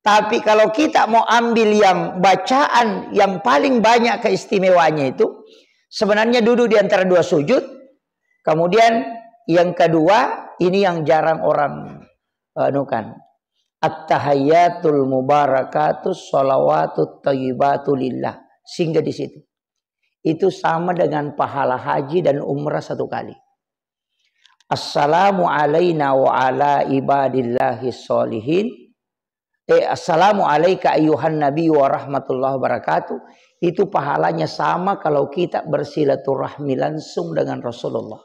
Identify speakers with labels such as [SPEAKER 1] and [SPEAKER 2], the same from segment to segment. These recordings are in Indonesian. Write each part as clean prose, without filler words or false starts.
[SPEAKER 1] Tapi kalau kita mau ambil yang bacaan yang paling banyak keistimewaannya itu, sebenarnya duduk di antara dua sujud. Kemudian yang kedua, ini yang jarang orang anukan. At-tahayyatul mubarakatus sholawatut thayyibatu lillah. Singgah di situ. Itu sama dengan pahala haji dan umrah satu kali. Assalamu alayna wa ala ibadillahi sholihin. Assalamu alayka ayyuhan nabi wa rahmatullahi wabarakatuh. Itu pahalanya sama kalau kita bersilaturahmi langsung dengan Rasulullah.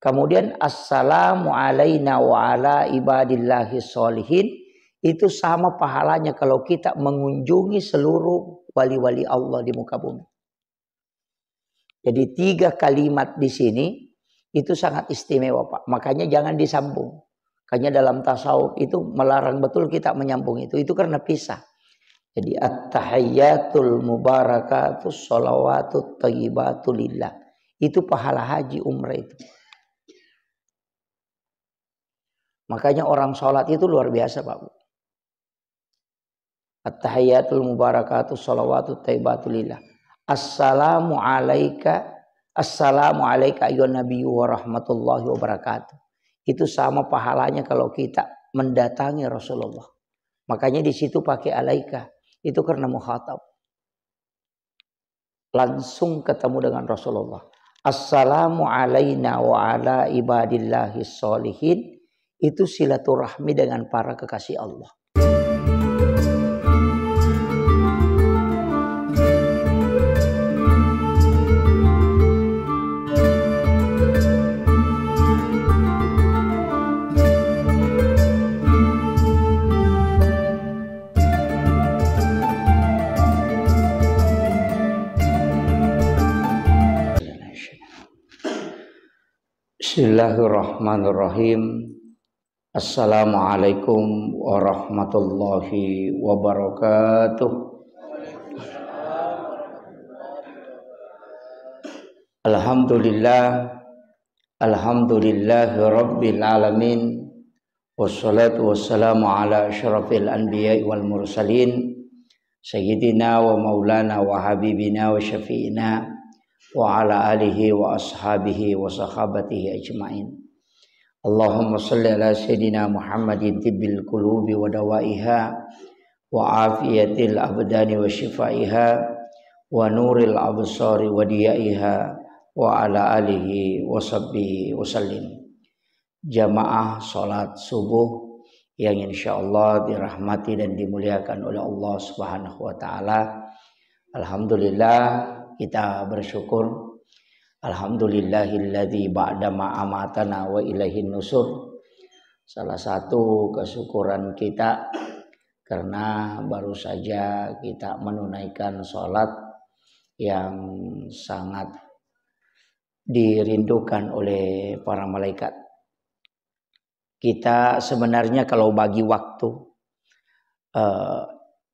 [SPEAKER 1] Kemudian assalamu alayna wa ala ibadillahi sholihin. Itu sama pahalanya kalau kita mengunjungi seluruh wali-wali Allah di muka bumi. Jadi 3 kalimat di sini itu sangat istimewa, Pak. Makanya jangan disambung. Makanya dalam tasawuf itu melarang betul kita menyambung itu. Itu karena pisah. Jadi at-tahayyatul mubarakatus sholawatut thayyibatu lillah. Itu pahala haji umrah itu. Makanya orang sholat itu luar biasa, Pak. At-tahayyatul mubarakatus sholawatut thayyibatu lillah. Assalamu alayka ayyuhan nabiyyu wa rahmatullahi wabarakatuh. Itu sama pahalanya kalau kita mendatangi Rasulullah. Makanya di situ pakai alaika. Itu karena mukhatab. Langsung ketemu dengan Rasulullah. Assalamu alayna wa ala ibadillahi sholihin. Itu silaturahmi dengan para kekasih Allah. Bismillahirrahmanirrahim. Assalamualaikum warahmatullahi wabarakatuh. Alhamdulillahi rabbil alamin. Wassalatu wassalamu ala asyrafil anbiya'i wal mursalin. Sayyidina wa maulana wa habibina wa syafi'ina wa ala alihi wa ashabihi wa sahabatihi ajma'in. Allahumma salli ala sayyidina Muhammadin tibbil qulubi wa dawaiha wa afiyatil abdani wa shifaiha wa nuril absari wa diyaiha wa ala alihi wa sahbihi wa sallim. Jamaah salat subuh yang insyaallah dirahmati dan dimuliakan oleh Allah Subhanahu wa taala. Alhamdulillah, kita bersyukur. Alhamdulillahilladzi ba'da ma amatana wa ilaihin nusur. Salah satu kesyukuran kita karena baru saja kita menunaikan sholat yang sangat dirindukan oleh para malaikat. Kita sebenarnya kalau bagi waktu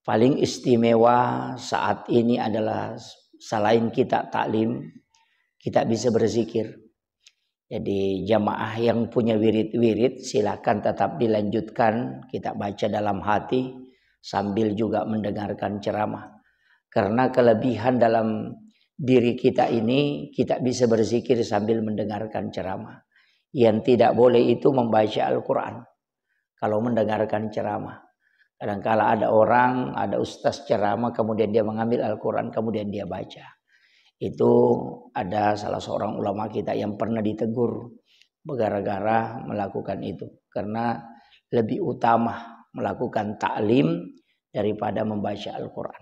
[SPEAKER 1] paling istimewa saat ini adalah selain kita taklim, kita bisa berzikir. Jadi jamaah yang punya wirid-wirid silakan tetap dilanjutkan. Kita baca dalam hati sambil juga mendengarkan ceramah. Karena kelebihan dalam diri kita ini, kita bisa berzikir sambil mendengarkan ceramah. Yang tidak boleh itu membaca Al-Quran kalau mendengarkan ceramah. Kadang-kala ada orang, ada ustaz ceramah, kemudian dia mengambil Al-Quran, kemudian dia baca. Itu ada salah seorang ulama kita yang pernah ditegur gara-gara melakukan itu. Karena lebih utama melakukan taklim daripada membaca Al-Quran.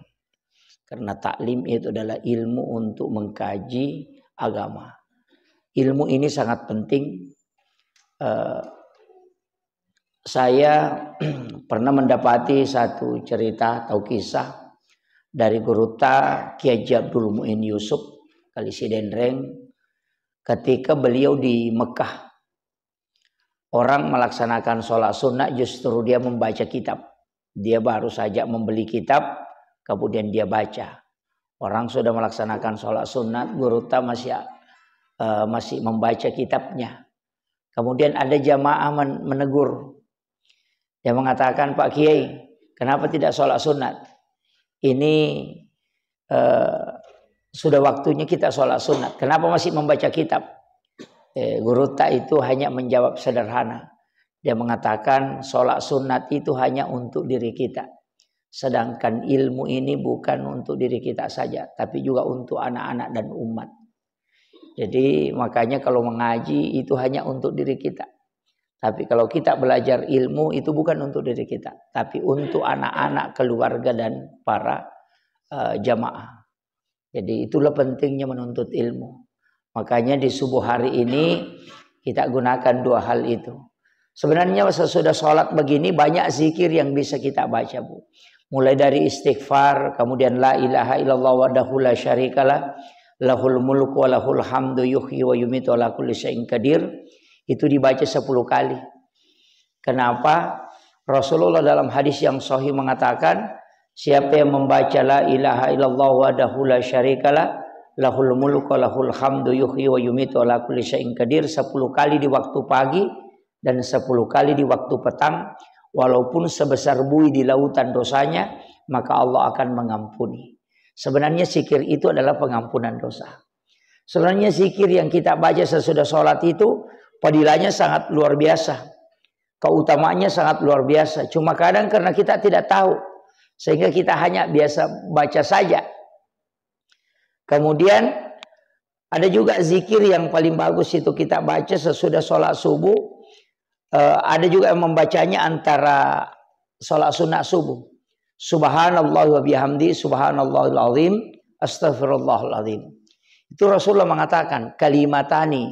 [SPEAKER 1] Karena taklim itu adalah ilmu untuk mengkaji agama. Ilmu ini sangat penting. Saya pernah mendapati satu cerita atau kisah dari guru Kiai Abdul Mu'in Yusuf Kalisidendreng ketika beliau di Mekah. Orang melaksanakan sholat sunnah justru dia membaca kitab. Dia baru saja membeli kitab kemudian dia baca. Orang sudah melaksanakan sholat sunnah, guru masih membaca kitabnya. Kemudian ada jamaah menegur. Dia mengatakan, Pak Kiai, kenapa tidak sholat sunat? Ini sudah waktunya kita sholat sunat. Kenapa masih membaca kitab? Guru tak itu hanya menjawab sederhana. Dia mengatakan sholat sunat itu hanya untuk diri kita. Sedangkan ilmu ini bukan untuk diri kita saja, tapi juga untuk anak-anak dan umat. Jadi makanya kalau mengaji itu hanya untuk diri kita. Tapi kalau kita belajar ilmu itu bukan untuk diri kita, tapi untuk anak-anak, keluarga dan para jamaah. Jadi itulah pentingnya menuntut ilmu. Makanya di subuh hari ini kita gunakan dua hal itu. Sebenarnya sesudah sholat begini banyak zikir yang bisa kita baca, Bu. Mulai dari istighfar, kemudian la ilaha illallah wahdahu la syarikalah, lahul mulku wa lahul hamdu yuhyi wa yumitu ala kulli syai'in qadir. Itu dibaca 10 kali. Kenapa? Rasulullah dalam hadis yang sahih mengatakan, siapa yang membaca la ilaha illallah wahdahu la syarikalah, lahul mulku wa lahul hamdu yuhyi wa yumitu ala kulli syai'in qadir 10 kali di waktu pagi dan 10 kali di waktu petang, walaupun sebesar buih di lautan dosanya, maka Allah akan mengampuni. Sebenarnya zikir itu adalah pengampunan dosa. Sebenarnya zikir yang kita baca sesudah sholat itu fadilahnya sangat luar biasa. Keutamaannya sangat luar biasa. Cuma kadang karena kita tidak tahu, sehingga kita hanya biasa baca saja. Kemudian ada juga zikir yang paling bagus itu kita baca sesudah sholat subuh. Ada juga yang membacanya antara sholat sunat subuh. Subhanallah wa bihamdi subhanallahil azim astaghfirullahal azim. Itu Rasulullah mengatakan kalimatani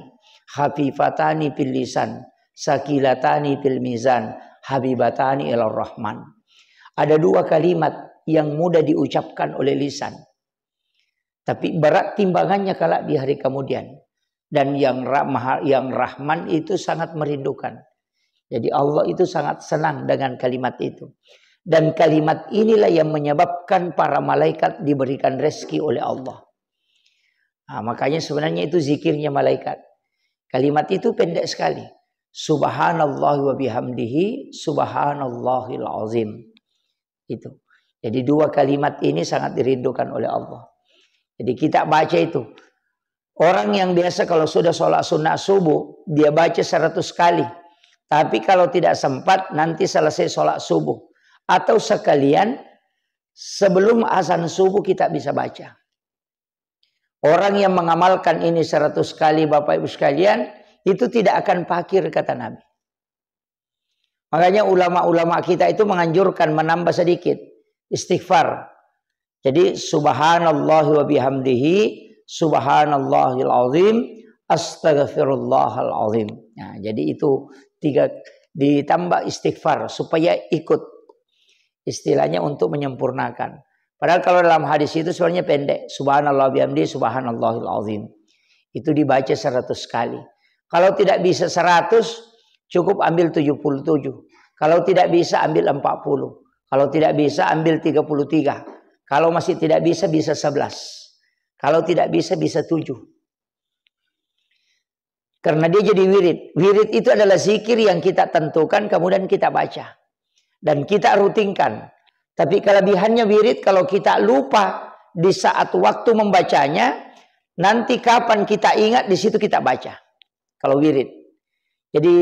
[SPEAKER 1] khafifatani fil lisan sakilatani fil mizan habibatani ilar rahman. Ada dua kalimat yang mudah diucapkan oleh lisan, tapi berat timbangannya kelak di hari kemudian. Dan yang rahman itu sangat merindukan. Jadi Allah itu sangat senang dengan kalimat itu. Dan kalimat inilah yang menyebabkan para malaikat diberikan rezeki oleh Allah. Nah, makanya sebenarnya itu zikirnya malaikat. Kalimat itu pendek sekali. Subhanallah wa bihamdihi subhanallahil azim. Itu. Jadi dua kalimat ini sangat dirindukan oleh Allah. Jadi kita baca itu. Orang yang biasa kalau sudah sholat sunnah subuh, dia baca 100 kali. Tapi kalau tidak sempat, nanti selesai sholat subuh. Atau sekalian, sebelum azan subuh kita bisa baca. Orang yang mengamalkan ini 100 kali Bapak Ibu sekalian, itu tidak akan fakir kata Nabi. Makanya ulama-ulama kita itu menganjurkan menambah sedikit istighfar. Jadi subhanallah wa bihamdihi subhanallahil azim astaghfirullahal azim. Nah, jadi itu 3 ditambah istighfar supaya ikut istilahnya untuk menyempurnakan. Padahal kalau dalam hadis itu sebenarnya pendek. Subhanallah bihamdi subhanallahil azim. Itu dibaca 100 kali. Kalau tidak bisa 100, cukup ambil 77. Kalau tidak bisa ambil 40. Kalau tidak bisa ambil 33. Kalau masih tidak bisa 11. Kalau tidak bisa 7. Karena dia jadi wirid. Wirid itu adalah zikir yang kita tentukan kemudian kita baca. Dan kita rutinkan. Tapi kelebihannya wirid kalau kita lupa di saat waktu membacanya, nanti kapan kita ingat di situ kita baca. Kalau wirid. Jadi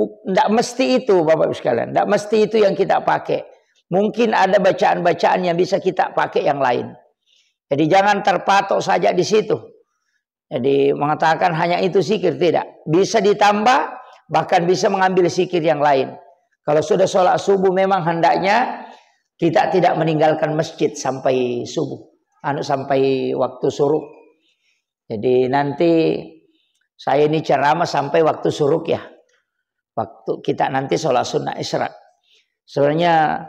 [SPEAKER 1] tidak mesti itu Bapak Ibu sekalian. Tidak mesti itu yang kita pakai. Mungkin ada bacaan-bacaan yang bisa kita pakai yang lain. Jadi jangan terpatok saja di situ. Jadi mengatakan hanya itu zikir, tidak. Bisa ditambah, bahkan bisa mengambil zikir yang lain. Kalau sudah sholat subuh memang hendaknya kita tidak meninggalkan masjid sampai subuh. Sampai waktu suruk. Jadi nanti saya ini ceramah sampai waktu suruk ya. Waktu kita nanti sholat sunnah isra. Sebenarnya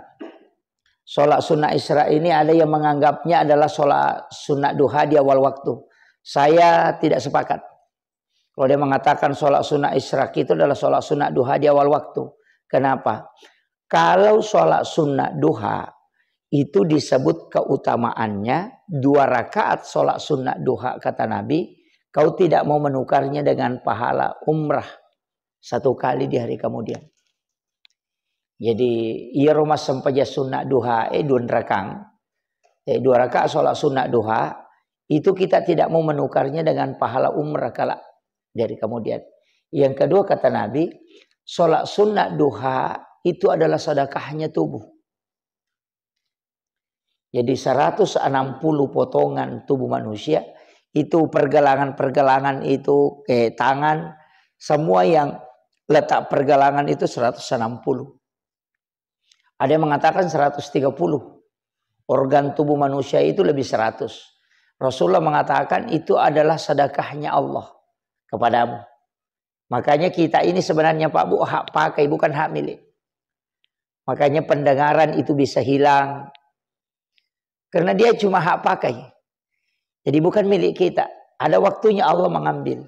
[SPEAKER 1] sholat sunnah isra ini ada yang menganggapnya adalah sholat sunnah duha di awal waktu. Saya tidak sepakat. Kalau dia mengatakan sholat sunnah isra itu adalah sholat sunnah duha di awal waktu. Kenapa? Kalau sholat sunnah duha itu disebut keutamaannya 2 rakaat sholat sunnah duha kata Nabi. Kau tidak mau menukarnya dengan pahala umrah 1 kali di hari kemudian. Jadi ia rumah sempaja sunat duha 2 rakang. 2 rakaat sholat sunat duha itu kita tidak mau menukarnya dengan pahala umrah kala dari kemudian. Yang kedua kata Nabi, sholat sunat duha itu adalah sedekahnya tubuh. Jadi 160 potongan tubuh manusia itu pergelangan-pergelangan itu tangan semua yang letak pergelangan itu 160. Ada yang mengatakan 130. Organ tubuh manusia itu lebih 100. Rasulullah mengatakan itu adalah sedekahnya Allah kepadamu. Makanya kita ini sebenarnya Pak Bu hak pakai bukan hak milik. Makanya pendengaran itu bisa hilang. Karena dia cuma hak pakai. Jadi bukan milik kita. Ada waktunya Allah mengambil.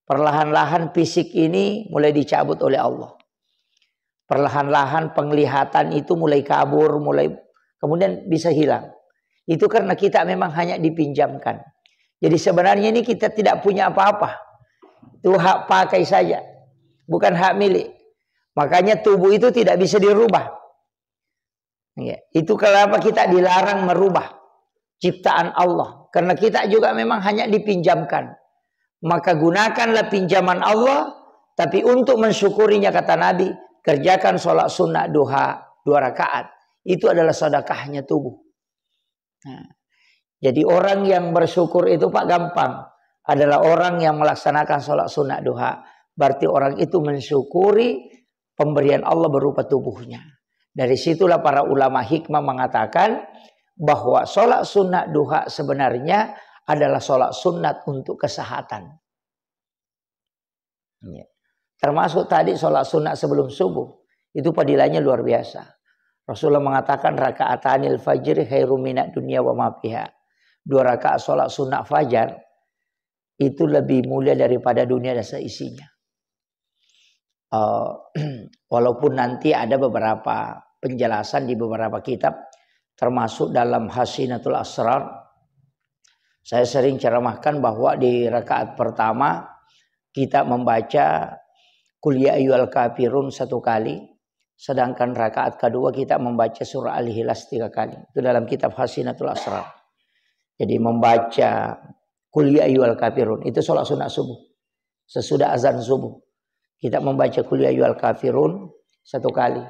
[SPEAKER 1] Perlahan-lahan fisik ini mulai dicabut oleh Allah. Perlahan-lahan penglihatan itu mulai kabur, kemudian bisa hilang. Itu karena kita memang hanya dipinjamkan. Jadi sebenarnya ini kita tidak punya apa-apa. Itu hak pakai saja. Bukan hak milik. Makanya tubuh itu tidak bisa dirubah. Ya, itu kenapa kita dilarang merubah ciptaan Allah. Karena kita juga memang hanya dipinjamkan. Maka gunakanlah pinjaman Allah. Tapi untuk mensyukurinya kata Nabi, kerjakan sholat sunnah duha 2 rakaat. Itu adalah sedekahnya tubuh. Nah, jadi orang yang bersyukur itu Pak gampang. Adalah orang yang melaksanakan sholat sunnah duha. Berarti orang itu mensyukuri pemberian Allah berupa tubuhnya. Dari situlah para ulama hikmah mengatakan bahwa sholat sunnah duha sebenarnya adalah sholat sunat untuk kesehatan. Ya. Termasuk tadi sholat sunat sebelum subuh. Itu fadilahnya luar biasa. Rasulullah mengatakan raka'atanil fajri khairum minad dunya wa ma fiha. 2 rakaat sholat sunat fajar itu lebih mulia daripada dunia dan seisinya. Walaupun nanti ada beberapa penjelasan di beberapa kitab, termasuk dalam Hasinatul Asrar. Saya sering ceramahkan bahwa di rakaat pertama kita membaca Qul ya ayyuhal kafirun 1 kali. Sedangkan rakaat kedua kita membaca surah Al-Ikhlas 3 kali. Itu dalam kitab Hasinatul Asrar. Jadi membaca Qul ya ayyuhal kafirun. Itu sholat sunat subuh. Sesudah azan subuh. Kita membaca Qul ya ayyuhal kafirun 1 kali.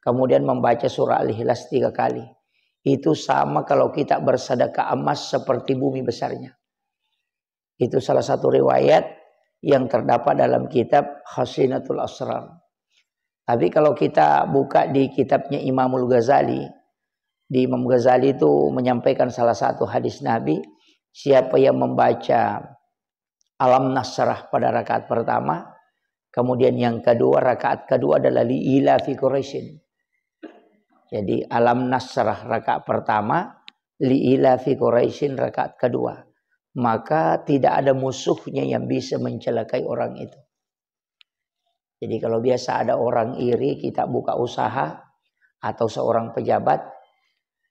[SPEAKER 1] Kemudian membaca surah Al-Ikhlas 3 kali. Itu sama kalau kita bersedekah emas seperti bumi besarnya. Itu salah satu riwayat yang terdapat dalam kitab Hasinatul Asrar. Tapi kalau kita buka di kitabnya Imamul Ghazali, di Imam Ghazali itu menyampaikan salah satu hadis Nabi, siapa yang membaca Alam Nasrah pada rakaat pertama, kemudian yang kedua, rakaat kedua adalah li'ila fi Quraisyin. Jadi Alam Nasrah rakaat pertama, li'ila fi Quraisyin rakaat kedua. Maka tidak ada musuhnya yang bisa mencelakai orang itu. Jadi kalau biasa ada orang iri, kita buka usaha atau seorang pejabat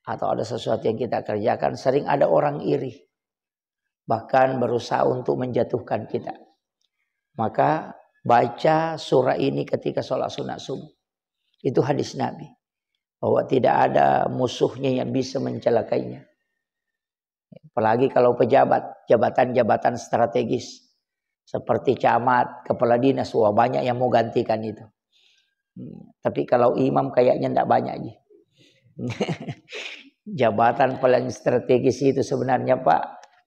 [SPEAKER 1] atau ada sesuatu yang kita kerjakan, sering ada orang iri. Bahkan berusaha untuk menjatuhkan kita. Maka baca surah ini ketika sholat sunat subuh. Itu hadis Nabi. Bahwa tidak ada musuhnya yang bisa mencelakainya. Apalagi kalau pejabat, jabatan-jabatan strategis. Seperti camat, kepala dinas, wah banyak yang mau gantikan itu. Tapi kalau imam kayaknya tidak banyak. Jabatan paling strategis itu sebenarnya Pak,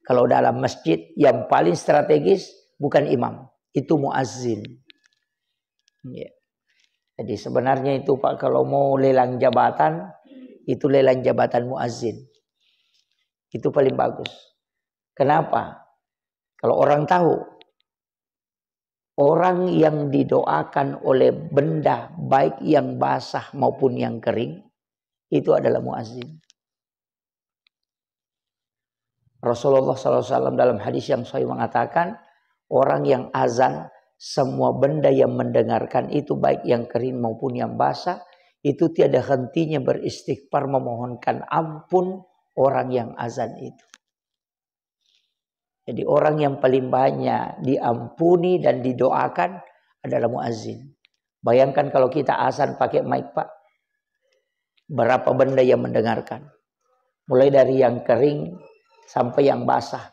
[SPEAKER 1] kalau dalam masjid yang paling strategis bukan imam, itu muazzin. Ya. Jadi sebenarnya itu Pak, kalau mau lelang jabatan, itu lelang jabatan muazzin. Itu paling bagus. Kenapa? Kalau orang tahu, orang yang didoakan oleh benda baik yang basah maupun yang kering, itu adalah muazzin. Rasulullah SAW dalam hadis yang sahih mengatakan, orang yang azan, semua benda yang mendengarkan itu baik yang kering maupun yang basah, itu tiada hentinya beristighfar memohonkan ampun orang yang azan itu. Jadi orang yang paling banyak diampuni dan didoakan adalah muazzin. Bayangkan kalau kita azan pakai mic, Pak. Berapa benda yang mendengarkan. Mulai dari yang kering sampai yang basah.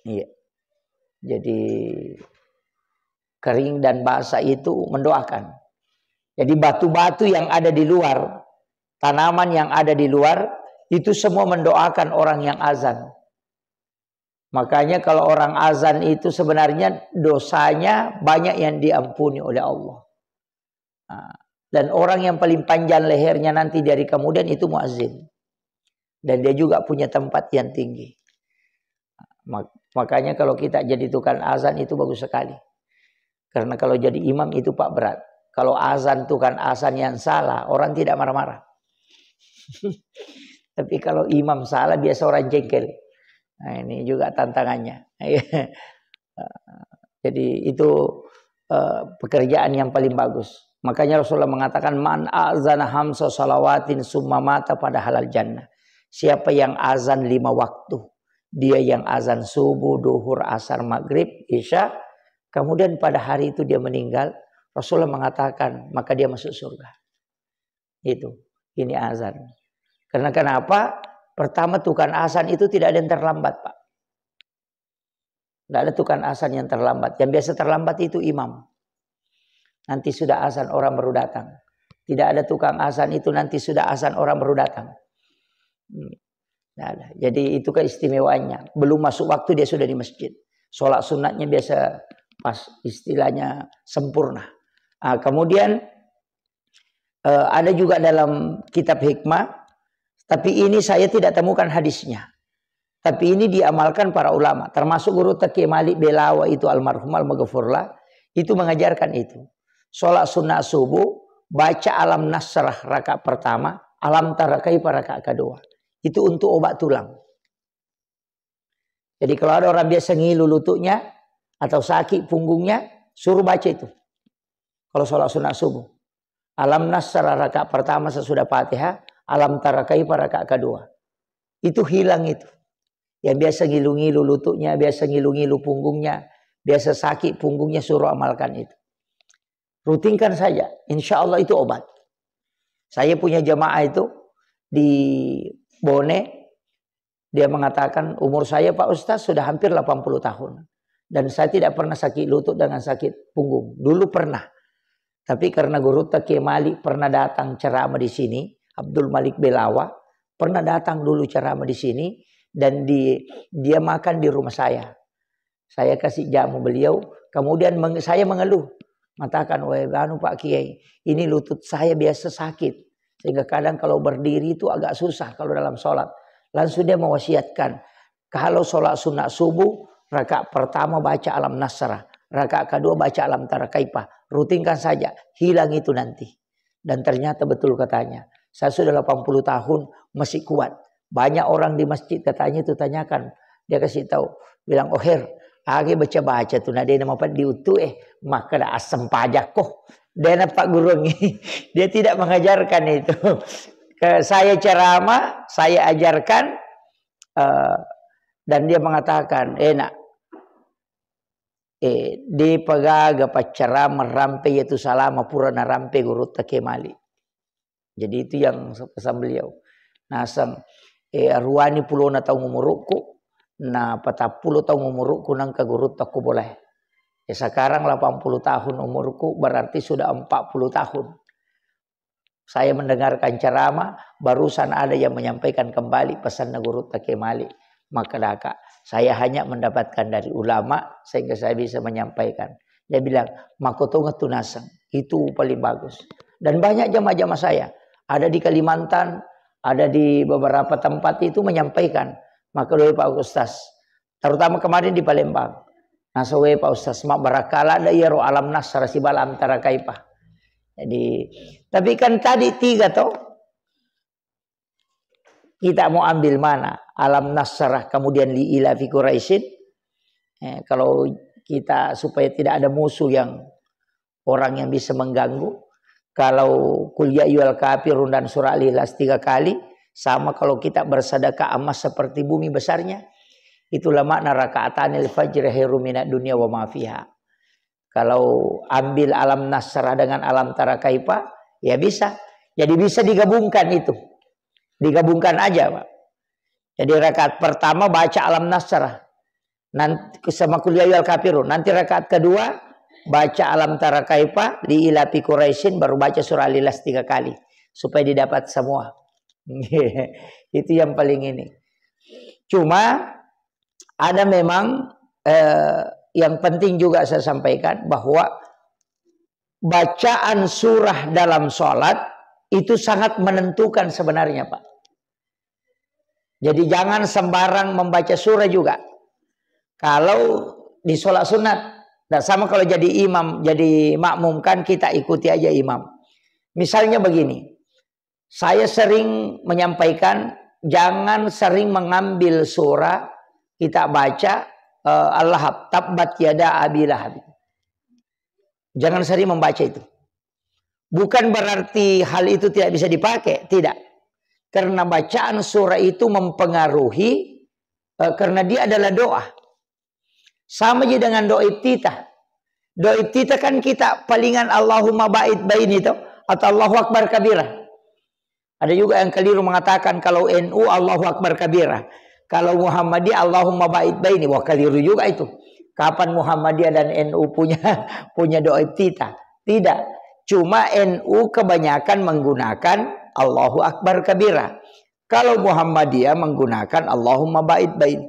[SPEAKER 1] Iya. Jadi kering dan basah itu mendoakan. Jadi batu-batu yang ada di luar, tanaman yang ada di luar, itu semua mendoakan orang yang azan. Makanya kalau orang azan itu sebenarnya dosanya banyak yang diampuni oleh Allah. Nah, dan orang yang paling panjang lehernya nanti dari kemudian itu muazzin. Dan dia juga punya tempat yang tinggi. Makanya kalau kita jadi tukang azan itu bagus sekali. Karena kalau jadi imam itu Pak berat. Kalau azan tukang azan yang salah, orang tidak marah-marah. Tapi kalau imam salah biasa orang jengkel. Nah, ini juga tantangannya. Jadi itu pekerjaan yang paling bagus. Makanya Rasulullah mengatakan man azana hamsa salawatin summa mata pada halal jannah. Siapa yang azan 5 waktu, dia yang azan subuh, duhur, asar, maghrib, isya, kemudian pada hari itu dia meninggal, Rasulullah mengatakan maka dia masuk surga. Ini azan. Karena kenapa? Pertama tukang azan itu tidak ada yang terlambat, Pak. Tidak ada tukang azan yang terlambat. Yang biasa terlambat itu imam. Nanti sudah azan orang baru datang. Tidak ada tukang azan itu nanti sudah azan orang baru datang. Nah, jadi itu keistimewaannya. Belum masuk waktu dia sudah di masjid. Sholat sunatnya biasa pas istilahnya sempurna. Nah, kemudian ada juga dalam kitab hikmah. Tapi ini saya tidak temukan hadisnya. Tapi ini diamalkan para ulama. Termasuk guru Taqi Malik Belawa itu almarhum al-maghfurlah. Itu mengajarkan itu. Sholat sunnah subuh. Baca alam nasrah rakaat pertama. Alam tarakai rakaat kedua. Itu untuk obat tulang. Jadi kalau ada orang biasa ngilu lututnya atau sakit punggungnya, suruh baca itu. Kalau sholat sunnah subuh. Alam nasrah rakaat pertama sesudah Fatihah, alam tarakai rakaat kedua. Itu hilang itu. Yang biasa ngilu-ngilu lututnya, biasa ngilu-ngilu punggungnya, biasa sakit punggungnya, suruh amalkan itu. Rutinkan saja, insya Allah itu obat. Saya punya jamaah itu di Bone, dia mengatakan umur saya Pak Ustaz sudah hampir 80 tahun. Dan saya tidak pernah sakit lutut dengan sakit punggung. Dulu pernah. Tapi karena guru Taqi Malik pernah datang ceramah di sini, Abdul Malik Belawa, pernah datang dulu ceramah di sini, dan dia makan di rumah saya. Saya kasih jamu beliau, kemudian saya mengeluh. Mengatakan, wah Pak Kiai, ini lutut saya biasa sakit. Sehingga kadang kalau berdiri itu agak susah kalau dalam sholat. Langsung dia mewasiatkan. Kalau sholat sunat subuh, rakaat pertama baca alam nasrah. Rakaat kedua baca alam tarakaipah. Rutinkan saja. Hilang itu nanti. Dan ternyata betul katanya. Saya sudah 80 tahun masih kuat. Banyak orang di masjid katanya itu tanyakan. Dia kasih tahu. Bilang, oh Her, age baca-baca tuh. Nah dia nama Pak diutu maka ada asam pajak kok. Dia nampak guru ini. Dia tidak mengajarkan itu. Saya ceramah, saya ajarkan. Dan dia mengatakan, nak. Di pagaga paceramah rampe yaitu salama purana rampe guru Taqi Malik. Jadi itu yang pesan beliau. Nasang ruani pulona tau ngumuruku. Nah patapulo tau ngumuruku nang kagurut aku boleh. Sekarang 80 tahun umurku berarti sudah 40 tahun. Saya mendengarkan ceramah, barusan ada yang menyampaikan kembali pesan guru Taqi Malik. Maka daka, saya hanya mendapatkan dari ulama sehingga saya bisa menyampaikan. Dia bilang, makotonga tunasang, itu paling bagus. Dan banyak jamaah-jamaah saya, ada di Kalimantan, ada di beberapa tempat itu menyampaikan. Maka doa Pak Ustaz, terutama kemarin di Palembang. Nasawe Pak Ustaz, mak barakala ada ya roh alam nasr sibalam tarakaipah. Jadi, tapi kan tadi 3 toh. Kita mau ambil mana? Alam nasrah kemudian li ila fi Quraisyin. Kalau kita supaya tidak ada musuh yang orang yang bisa mengganggu. Kalau kul ya ayyuhal kafirun dan surah Al-Ikhlas 3 kali. Sama kalau kita bersedekah emas seperti bumi besarnya. Itulah makna raka'atanil fajr khairum minad dunya wa ma fiha. Kalau ambil alam nasrah dengan alam tara kaifa, ya bisa. Jadi bisa digabungkan itu. Digabungkan aja, Pak. Jadi rakaat pertama baca alam nasrah. Nanti sama qul ya ayyuhal kafirun. Nanti rakaat kedua baca alam tara kaifa li ilafi quraisyin, baru baca surah Al-Ikhlas 3 kali supaya didapat semua. Itu yang paling ini. Cuma ada memang yang penting juga saya sampaikan bahwa bacaan surah dalam sholat itu sangat menentukan sebenarnya, Pak. Jadi jangan sembarang membaca surah juga. Kalau di sholat sunat, dan sama kalau jadi imam, jadi makmum kan kita ikuti aja imam. Misalnya begini, saya sering menyampaikan jangan sering mengambil surah kita baca Al-Lahab, tabbat yada abi lahab. Jangan sering membaca itu. Bukan berarti hal itu tidak bisa dipakai, tidak. Karena bacaan surah itu mempengaruhi, karena dia adalah doa. Sama aja dengan doa iftitah. Doa iftitah kan kita palingan Allahumma ba'id baini itu, atau Allahu Akbar kabirah. Ada juga yang keliru mengatakan kalau NU Allahu Akbar kabirah. Kalau Muhammadiyah Allahumma ba'id baini, wah keliru juga itu. Kapan Muhammadiyah dan NU punya doa iftitah? Tidak. Cuma NU kebanyakan menggunakan Allahu Akbar kabirah. Kalau Muhammadiyah menggunakan Allahumma ba'id baini.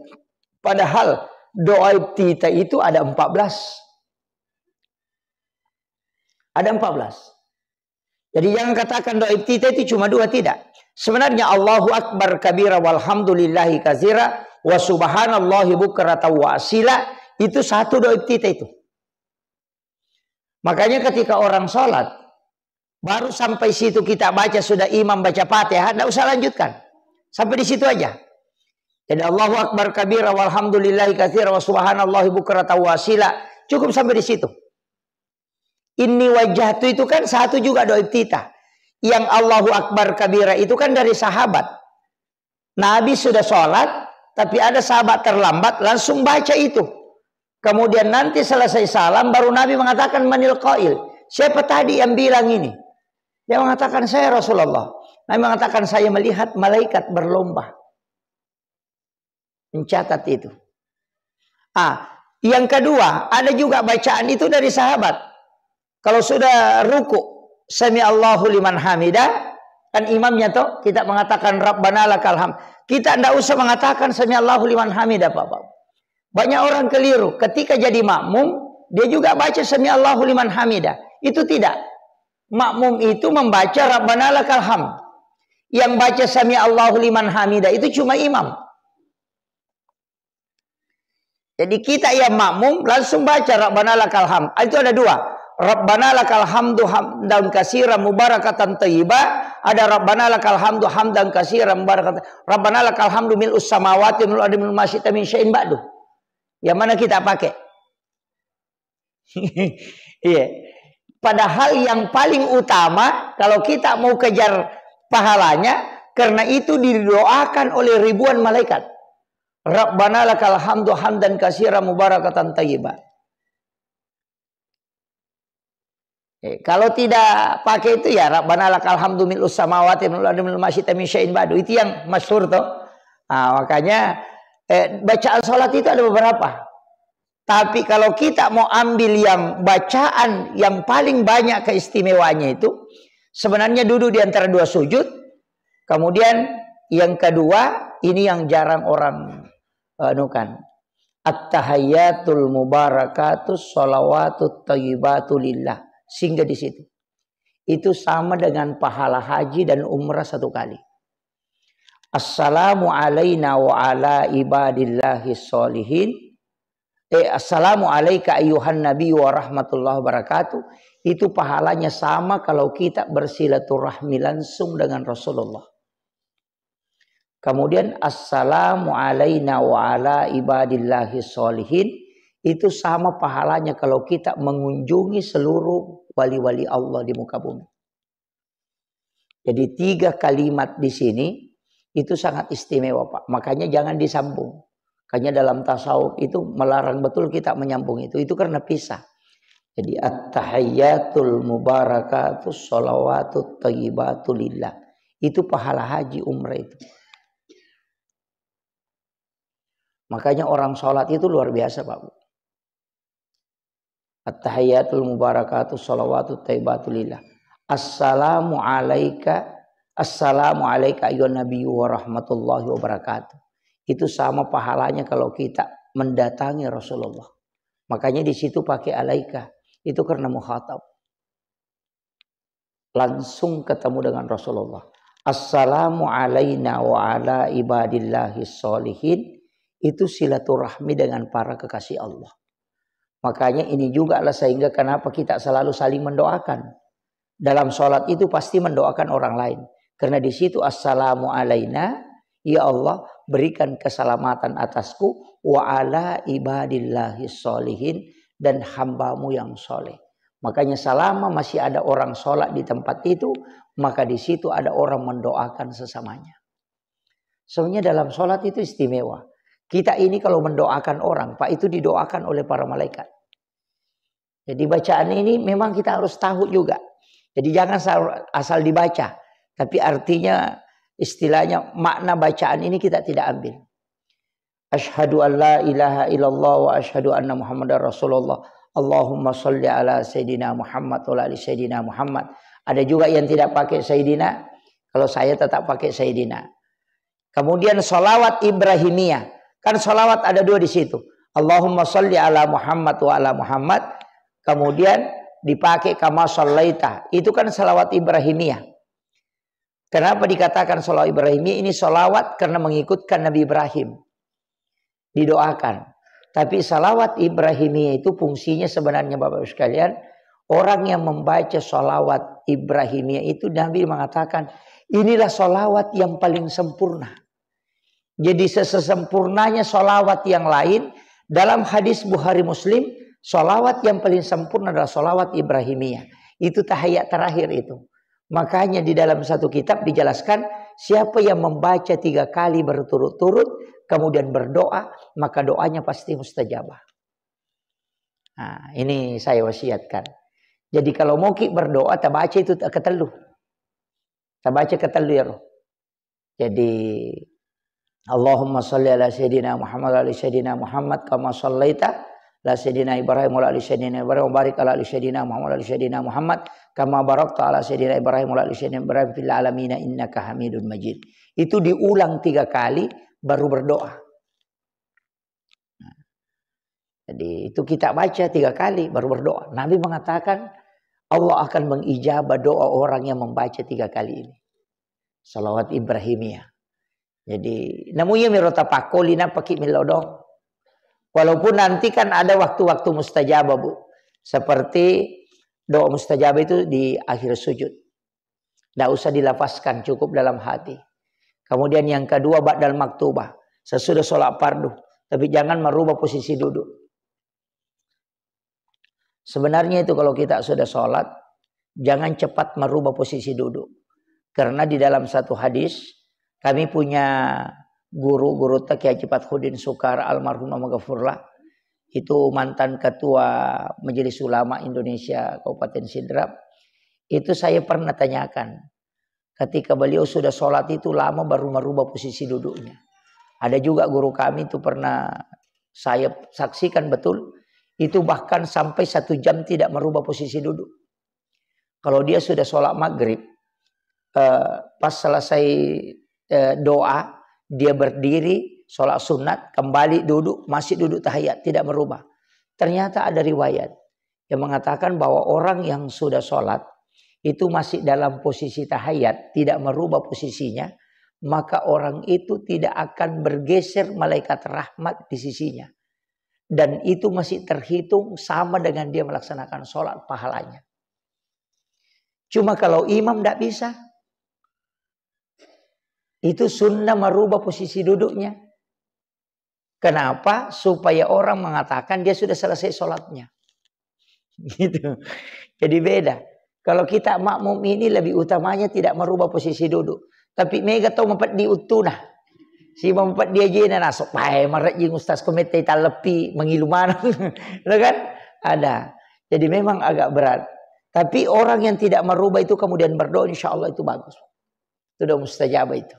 [SPEAKER 1] Padahal doa iftitah itu ada 14. Ada 14. Jadi jangan katakan doa iftitah itu cuma 2, tidak. Sebenarnya Allahu Akbar kabira walhamdulillahi katsira wa subhanallahi bukratan wa asila itu satu doa iftitah itu. Makanya ketika orang sholat baru sampai situ kita baca sudah imam baca Fatihah, tidak usah lanjutkan. Sampai di situ aja. Jadi Allahu Akbar kabira walhamdulillahi katsira wa subhanallahi bukratan wa asila, cukup sampai di situ. Inni wajjahtu itu kan satu juga doa iftitah. Yang Allahu Akbar kabira itu kan dari sahabat. Nabi sudah sholat, tapi ada sahabat terlambat, langsung baca itu. Kemudian nanti selesai salam, baru Nabi mengatakan manil qail. Siapa tadi yang bilang ini? Dia mengatakan saya Rasulullah. Nabi mengatakan saya melihat malaikat berlomba mencatat itu. Yang kedua, ada juga bacaan itu dari sahabat. Kalau sudah ruku, Sami Allahu liman hamidah, kan imamnya toh kita mengatakan Rabbana lakal hamd. Kita tidak usah mengatakan Sami Allahu liman hamidah, Bapak. Banyak orang keliru. Ketika jadi makmum, dia juga baca Sami Allahu liman hamidah. Itu tidak. Makmum itu membaca Rabbana lakal hamd. Yang baca Sami Allahu liman hamidah itu cuma imam. Jadi kita yang makmum langsung baca Rabbana lakal hamd. Itu ada 2. Rabbana lakal hamdu hamdan katsiran mubarakatan thayyibah. Ada Rabbana lakal hamdu hamdan katsiran mubarakatan. Rabbana lakal hamdu mil'us samawati wal ardi ma syi'ta min syai'in ba'du. Yang mana kita pakai? Iya. Padahal yang paling utama kalau kita mau kejar pahalanya, karena itu didoakan oleh ribuan malaikat. Rabbana lakal hamdu hamdan katsiran mubarakatan thayyibah. Kalau tidak pakai itu ya Rabbana lakal hamdu mil'us samawati wal ardi ma syi'ta min syai'in ba'du. Itu yang masyhur toh. Makanya bacaan salat itu ada beberapa. Tapi kalau kita mau ambil yang bacaan yang paling banyak keistimewaannya itu sebenarnya duduk di antara 2 sujud. Kemudian yang kedua ini yang jarang orang anukan. At-tahiyyatul mubarakatus sholawatut thayyibatu lillah. Sehingga di situ. Itu sama dengan pahala haji dan umrah 1 kali. Assalamu alaina wa ala ibadillahi sholihin. Assalamu alaika ayyuhan nabi wa rahmatullahi wabarakatuh. Itu pahalanya sama kalau kita bersilaturahmi langsung dengan Rasulullah. Kemudian assalamu alaina wa ala ibadillahi sholihin. Itu sama pahalanya kalau kita mengunjungi seluruh wali-wali Allah di muka bumi. Jadi 3 kalimat di sini itu sangat istimewa, Pak. Makanya jangan disambung. Makanya dalam tasawuf itu melarang betul kita menyambung itu. Itu karena pisah. Jadi at-tahiyyatul mubarakatus sholawatut thayyibatu lillah. Itu pahala haji umrah itu. Makanya orang sholat itu luar biasa, Pak. At-tahiyyatul mubarakatus sholawatut thayyibatu lillah. Assalamu alayka ayyuhan nabiyyu wa rahmatullahi wa barakatuh. Itu sama pahalanya kalau kita mendatangi Rasulullah. Makanya di situ pakai alaika. Itu karena mukhatab. Langsung ketemu dengan Rasulullah. Assalamu alayna wa ala ibadillahi sholihin. Itu silaturahmi dengan para kekasih Allah. Makanya ini juga lah sehingga kenapa kita selalu saling mendoakan. Dalam sholat itu pasti mendoakan orang lain. Karena di situ assalamu alayna. Ya Allah berikan keselamatan atasku. Wa ala ibadillahi sholihin. Dan hambamu yang soleh. Makanya selama masih ada orang sholat di tempat itu, maka di situ ada orang mendoakan sesamanya. Sebenarnya dalam sholat itu istimewa. Kita ini kalau mendoakan orang, Pak, itu didoakan oleh para malaikat. Jadi bacaan ini memang kita harus tahu juga. Jadi jangan asal dibaca. Tapi artinya istilahnya makna bacaan ini kita tidak ambil. Asyhadu an la ilaha illallah wa asyhadu anna Muhammadar Rasulullah. Allahumma sholli ala Sayyidina Muhammad wa ala Sayyidina Muhammad. Ada juga yang tidak pakai Sayyidina. Kalau saya tetap pakai Sayyidina. Kemudian sholawat Ibrahimiyah. Kan sholawat ada dua di situ. Allahumma sholli ala Muhammad wa ala Muhammad. Kemudian dipakai kama shallaita. Itu kan sholawat Ibrahimiyah. Kenapa dikatakan sholawat Ibrahimiyah? Ini sholawat karena mengikutkan Nabi Ibrahim. Didoakan. Tapi salawat Ibrahimiyah itu fungsinya sebenarnya Bapak Ibu sekalian, orang yang membaca salawat Ibrahimiyah itu Nabi mengatakan inilah salawat yang paling sempurna. Jadi sesempurnanya salawat yang lain, dalam hadis Bukhari Muslim, salawat yang paling sempurna adalah salawat Ibrahimiyah. Itu tahiyat terakhir itu. Makanya di dalam satu kitab dijelaskan siapa yang membaca 3 kali berturut-turut kemudian berdoa, maka doanya pasti mustajabah. Nah, ini saya wasiatkan. Jadi kalau mau berdoa, tak baca itu ketelu. Tak baca ketelu ya roh. Jadi Allahumma sholli ala Sayyidina Muhammad wa ala Sayyidina Muhammad kama shallaita ala Sayyidina Ibrahim wa ala Sayyidina Ibrahim wa barik ala Sayyidina Muhammad wa ala Sayyidina Muhammad kama barakta ala Sayyidina Ibrahim wa ala Sayyidina Ibrahim fil alamin innaka Hamidun Majid. Itu diulang 3 kali baru berdoa. Nah, jadi itu kita baca 3 kali baru berdoa. Nabi mengatakan Allah akan mengijabah doa orang yang membaca 3 kali ini. Salawat Ibrahimiyah. Jadi namanya mirota pakolina pakai milodong. Walaupun nanti kan ada waktu-waktu mustajabah, Bu. Seperti doa mustajabah itu di akhir sujud. Tidak usah dilafazkan, cukup dalam hati. Kemudian yang kedua ba'dal maktubah, sesudah sholat fardu, tapi jangan merubah posisi duduk. Sebenarnya itu kalau kita sudah sholat, jangan cepat merubah posisi duduk. Karena di dalam satu hadis, kami punya guru Kiai Haji Fathudin Sukar almarhum maghfurlah, itu mantan ketua Majelis Ulama Indonesia Kabupaten Sidrap. Itu saya pernah tanyakan. Ketika beliau sudah sholat itu lama baru merubah posisi duduknya. Ada juga guru kami itu pernah saya saksikan betul. Itu bahkan sampai 1 jam tidak merubah posisi duduk. Kalau dia sudah sholat maghrib. Pas selesai doa. Dia berdiri sholat sunat. Kembali duduk. Masih duduk tahiyat. Tidak merubah. Ternyata ada riwayat. Yang mengatakan bahwa orang yang sudah sholat. Itu masih dalam posisi tahiyat, tidak merubah posisinya, maka orang itu tidak akan bergeser malaikat rahmat di sisinya. Dan itu masih terhitung sama dengan dia melaksanakan sholat pahalanya. Cuma kalau imam tidak bisa, itu sunnah merubah posisi duduknya. Kenapa? Supaya orang mengatakan dia sudah selesai sholatnya. Gitu. Jadi beda. Kalau kita makmum ini lebih utamanya tidak merubah posisi duduk. Tapi mega tahu mempat diutuna. Si mempat dia jena nasuk. Pai marat jing ustaz komite lepi mengilu mana. Kan? Ada. Jadi memang agak berat. Tapi orang yang tidak merubah itu kemudian berdoa, insya Allah itu bagus. Itu udah mustajabah itu.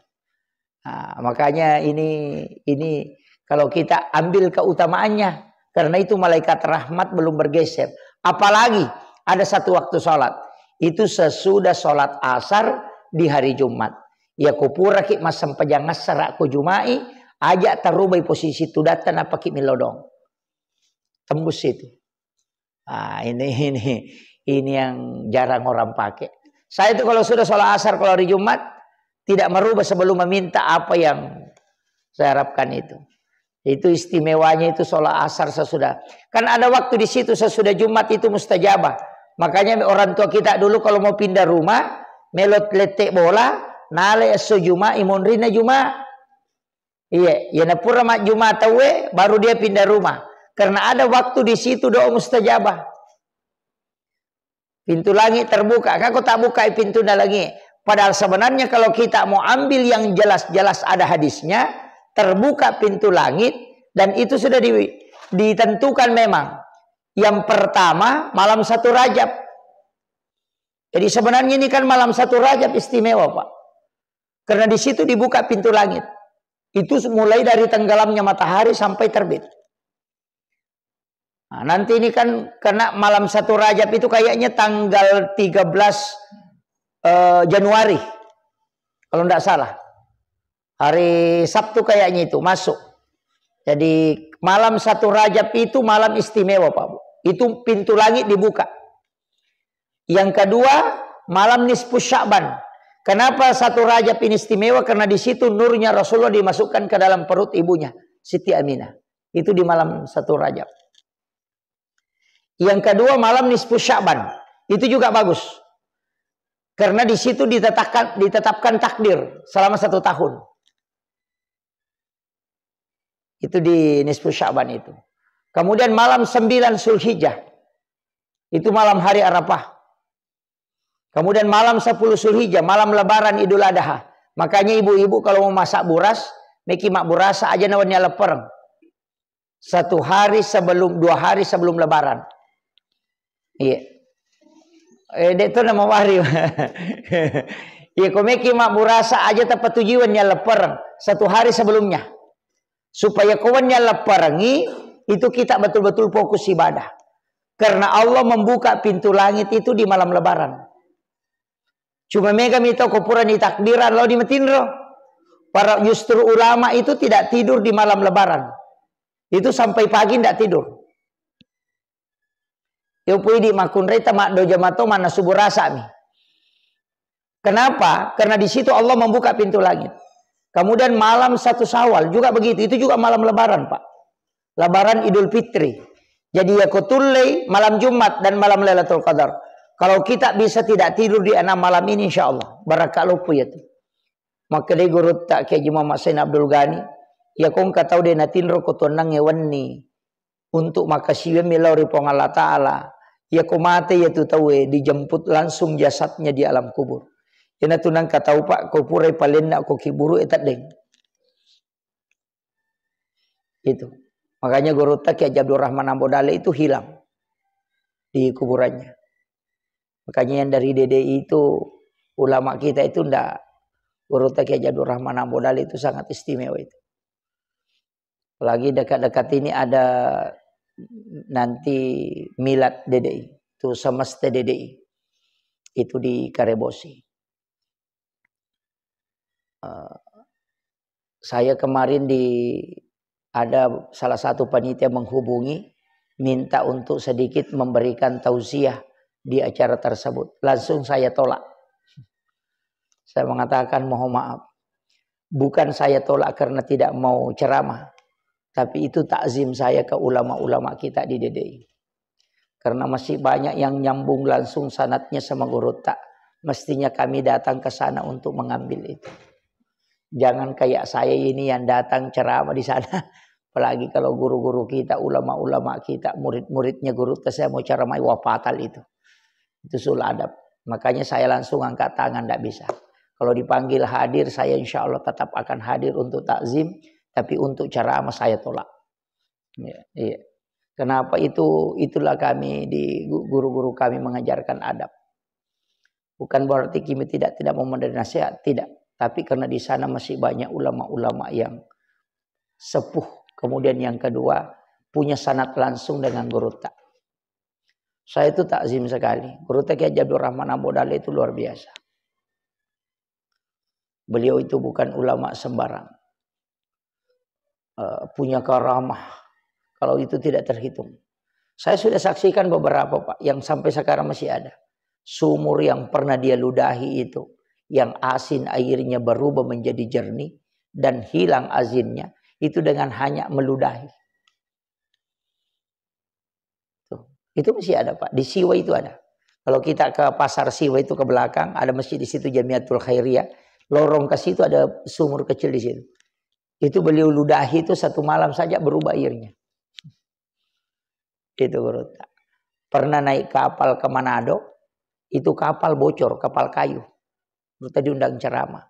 [SPEAKER 1] Nah, makanya ini kalau kita ambil keutamaannya, karena itu malaikat rahmat belum bergeser. Apalagi ada satu waktu sholat, itu sesudah sholat asar di hari Jumat. Ya kupura ki masam pajangas serak ku jumai, ajak tarubai posisi itu datang apa ki milodong. Tembus itu. Nah, ini yang jarang orang pakai. Saya itu kalau sudah sholat asar kalau hari Jumat tidak merubah sebelum meminta apa yang saya harapkan itu. Itu istimewanya itu sholat asar sesudah. Kan ada waktu di situ sesudah Jumat itu mustajabah. Makanya orang tua kita dulu kalau mau pindah rumah, melot letek bola, nale sejuma imonrina juma. Iya, ya napura mak Jumat tawe baru dia pindah rumah. Karena ada waktu di situ doa mustajabah. Pintu langit terbuka. Kau tak buka pintu lagi. Padahal sebenarnya kalau kita mau ambil yang jelas-jelas ada hadisnya, terbuka pintu langit dan itu sudah ditentukan memang. Yang pertama malam 1 Rajab. Jadi sebenarnya ini kan malam 1 Rajab istimewa, Pak. Karena di situ dibuka pintu langit. Itu mulai dari tenggelamnya matahari sampai terbit. Nah, nanti ini kan karena malam 1 Rajab itu kayaknya tanggal 13 Januari. Kalau tidak salah. Hari Sabtu kayaknya itu masuk. Jadi malam 1 Rajab itu malam istimewa, Pak Bu. Itu pintu langit dibuka. Yang kedua, malam nisfu Sya'ban. Kenapa 1 Rajab ini istimewa? Karena di situ nurnya Rasulullah dimasukkan ke dalam perut ibunya, Siti Aminah. Itu di malam 1 Rajab. Yang kedua, malam nisfu Sya'ban. Itu juga bagus. Karena di situ ditetapkan takdir selama 1 tahun. Itu di nisfu Sya'ban itu. Kemudian malam 9 Zulhijjah. Itu malam hari Arafah. Kemudian malam 10 Zulhijjah, malam lebaran Idul Adha. Makanya ibu-ibu kalau mau masak buras, meki mak burasa aja nawannya lepereng. 1 hari sebelum, 2 hari sebelum lebaran. Iya. Itu nama wari. Iya, kau meki mak burasa aja tepat tujuannya lepereng 1 hari sebelumnya. Supaya kawannya leparangi, itu kita betul-betul fokus ibadah. Karena Allah membuka pintu langit itu di malam lebaran. Cuma mega mito kupuran di takbiran lo di metinro. Para justru ulama itu tidak tidur di malam lebaran. Itu sampai pagi tidak tidur. Yo pui di makunreta mak doja mato mana subuh rasa mi. Kenapa? Karena di situ Allah membuka pintu langit. Kemudian malam 1 Syawal juga begitu. Itu juga malam lebaran, Pak. Lebaran Idul Fitri. Jadi ya kutulai malam Jumat dan malam Lailatul Qadar. Kalau kita bisa tidak tidur di 6 malam ini insya Allah. Barakallahu ya tu. Maka dia guru tak kayak Muhammad Sayyid Abdul Ghani. Ya kong katau dia natinro kotonang ewanni. Untuk makasih milauri pong Allah Ta'ala. Ya kumate ya tu tahu dijemput langsung jasadnya di alam kubur. Ina tunang katau Pak kau purai palenna kau kiburu etat deng. Itu. Makanya guru tak Kiai Abdul Rahman Ambodale itu hilang di kuburannya. Makanya yang dari DDI itu ulama kita itu ndak, guru tak Kiai Abdul Rahman Ambodale itu sangat istimewa itu. Apalagi dekat-dekat ini ada nanti milad DDI, itu semesta DDI. Itu di Karebosi. Saya kemarin ada salah satu panitia menghubungi minta untuk sedikit memberikan tausiah di acara tersebut. Langsung saya tolak. Saya mengatakan mohon maaf. Bukan saya tolak karena tidak mau ceramah. Tapi itu takzim saya ke ulama-ulama kita di DDI. Karena masih banyak yang nyambung langsung sanadnya sama guru tak. Mestinya kami datang ke sana untuk mengambil itu. Jangan kayak saya ini yang datang ceramah di sana. Apalagi kalau guru-guru kita, ulama-ulama kita, murid-muridnya guru saya mau ceramah wafatal itu. Itu sul adab. Makanya saya langsung angkat tangan, tidak bisa. Kalau dipanggil hadir, saya insya Allah tetap akan hadir untuk takzim. Tapi untuk ceramah saya tolak. Ya, iya. Kenapa itulah kami di guru-guru kami mengajarkan adab. Bukan berarti kami tidak mau memberi nasihat, tidak. Tapi karena di sana masih banyak ulama-ulama yang sepuh. Kemudian yang kedua, punya sanad langsung dengan Guru Tak. Saya itu takzim sekali. Guru Tak Kiai Abdul Rahman Ambodale itu luar biasa. Beliau itu bukan ulama sembarang. Punya karamah. Kalau itu tidak terhitung. Saya sudah saksikan beberapa Pak, yang sampai sekarang masih ada. Sumur yang pernah dia ludahi itu, yang asin airnya berubah menjadi jernih dan hilang azinnya, itu dengan hanya meludahi. Tuh, itu masih ada Pak, di Siwa itu ada. Kalau kita ke pasar Siwa itu ke belakang, ada masjid di situ Jamiatul Khairiyah, lorong ke situ ada sumur kecil di situ. Itu beliau ludahi itu satu malam saja berubah airnya. Itu Guru Tak. Pernah naik kapal ke Manado, itu kapal bocor, kapal kayu. Tadi diundang ceramah.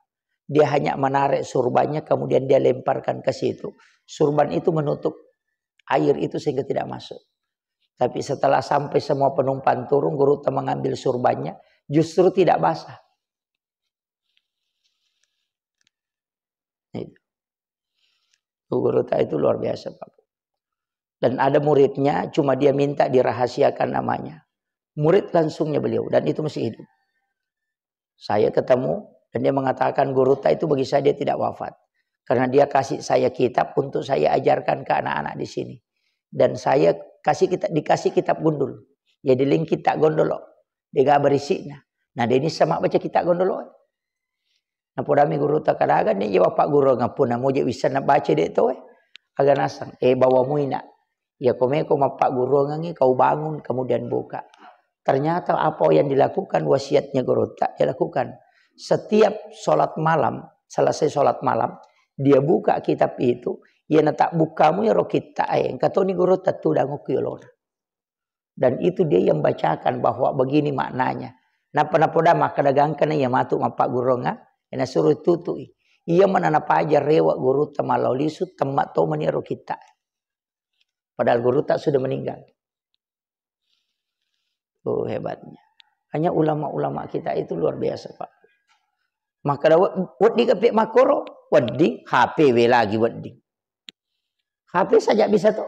[SPEAKER 1] Dia hanya menarik surbannya, kemudian dia lemparkan ke situ. Surban itu menutup air itu sehingga tidak masuk. Tapi setelah sampai semua penumpang turun, Guru Tak mengambil surbannya, justru tidak basah. Guru Tak itu luar biasa Pak. Dan ada muridnya, cuma dia minta dirahasiakan namanya. Murid langsungnya beliau, dan itu masih hidup. Saya ketemu, dan dia mengatakan Guru Tak itu bagi saya dia tidak wafat. Karena dia kasih saya kitab untuk saya ajarkan ke anak-anak di sini. Dan saya dikasih kitab gundul. Jadi link kitab gondolo. Dia berisik. Nah dia ini sama baca kitab gondolo. Nah podami Guru Tak kadang-kadang dia bapak guru ngapun. Nah mau dia bisa baca dia itu. Agak nasang. Bawa muina. Ya komeko mapak guru ngangi kau bangun kemudian buka. Ternyata apa yang dilakukan wasiatnya Guru Tak dia lakukan. Setiap sholat malam, selesai sholat malam, dia buka kitab itu. Ia tak bukamu ya roh kita ayang. Kata ni Guru Tak tu dangu kuyolona. Dan itu dia yang bacakan bahwa begini maknanya. Napa-napa maka dagangkan ia matuk mapak guru nga. Ia suruh tutui. Ia menanapa aja rewa Guru Tak malaulisu temat to mani roh kita. Padahal Guru Tak sudah meninggal. Oh hebatnya. Hanya ulama-ulama kita itu luar biasa Pak. Maka wadi kepek makoro, wadi HP lagi wadi. HP saja bisa tuh.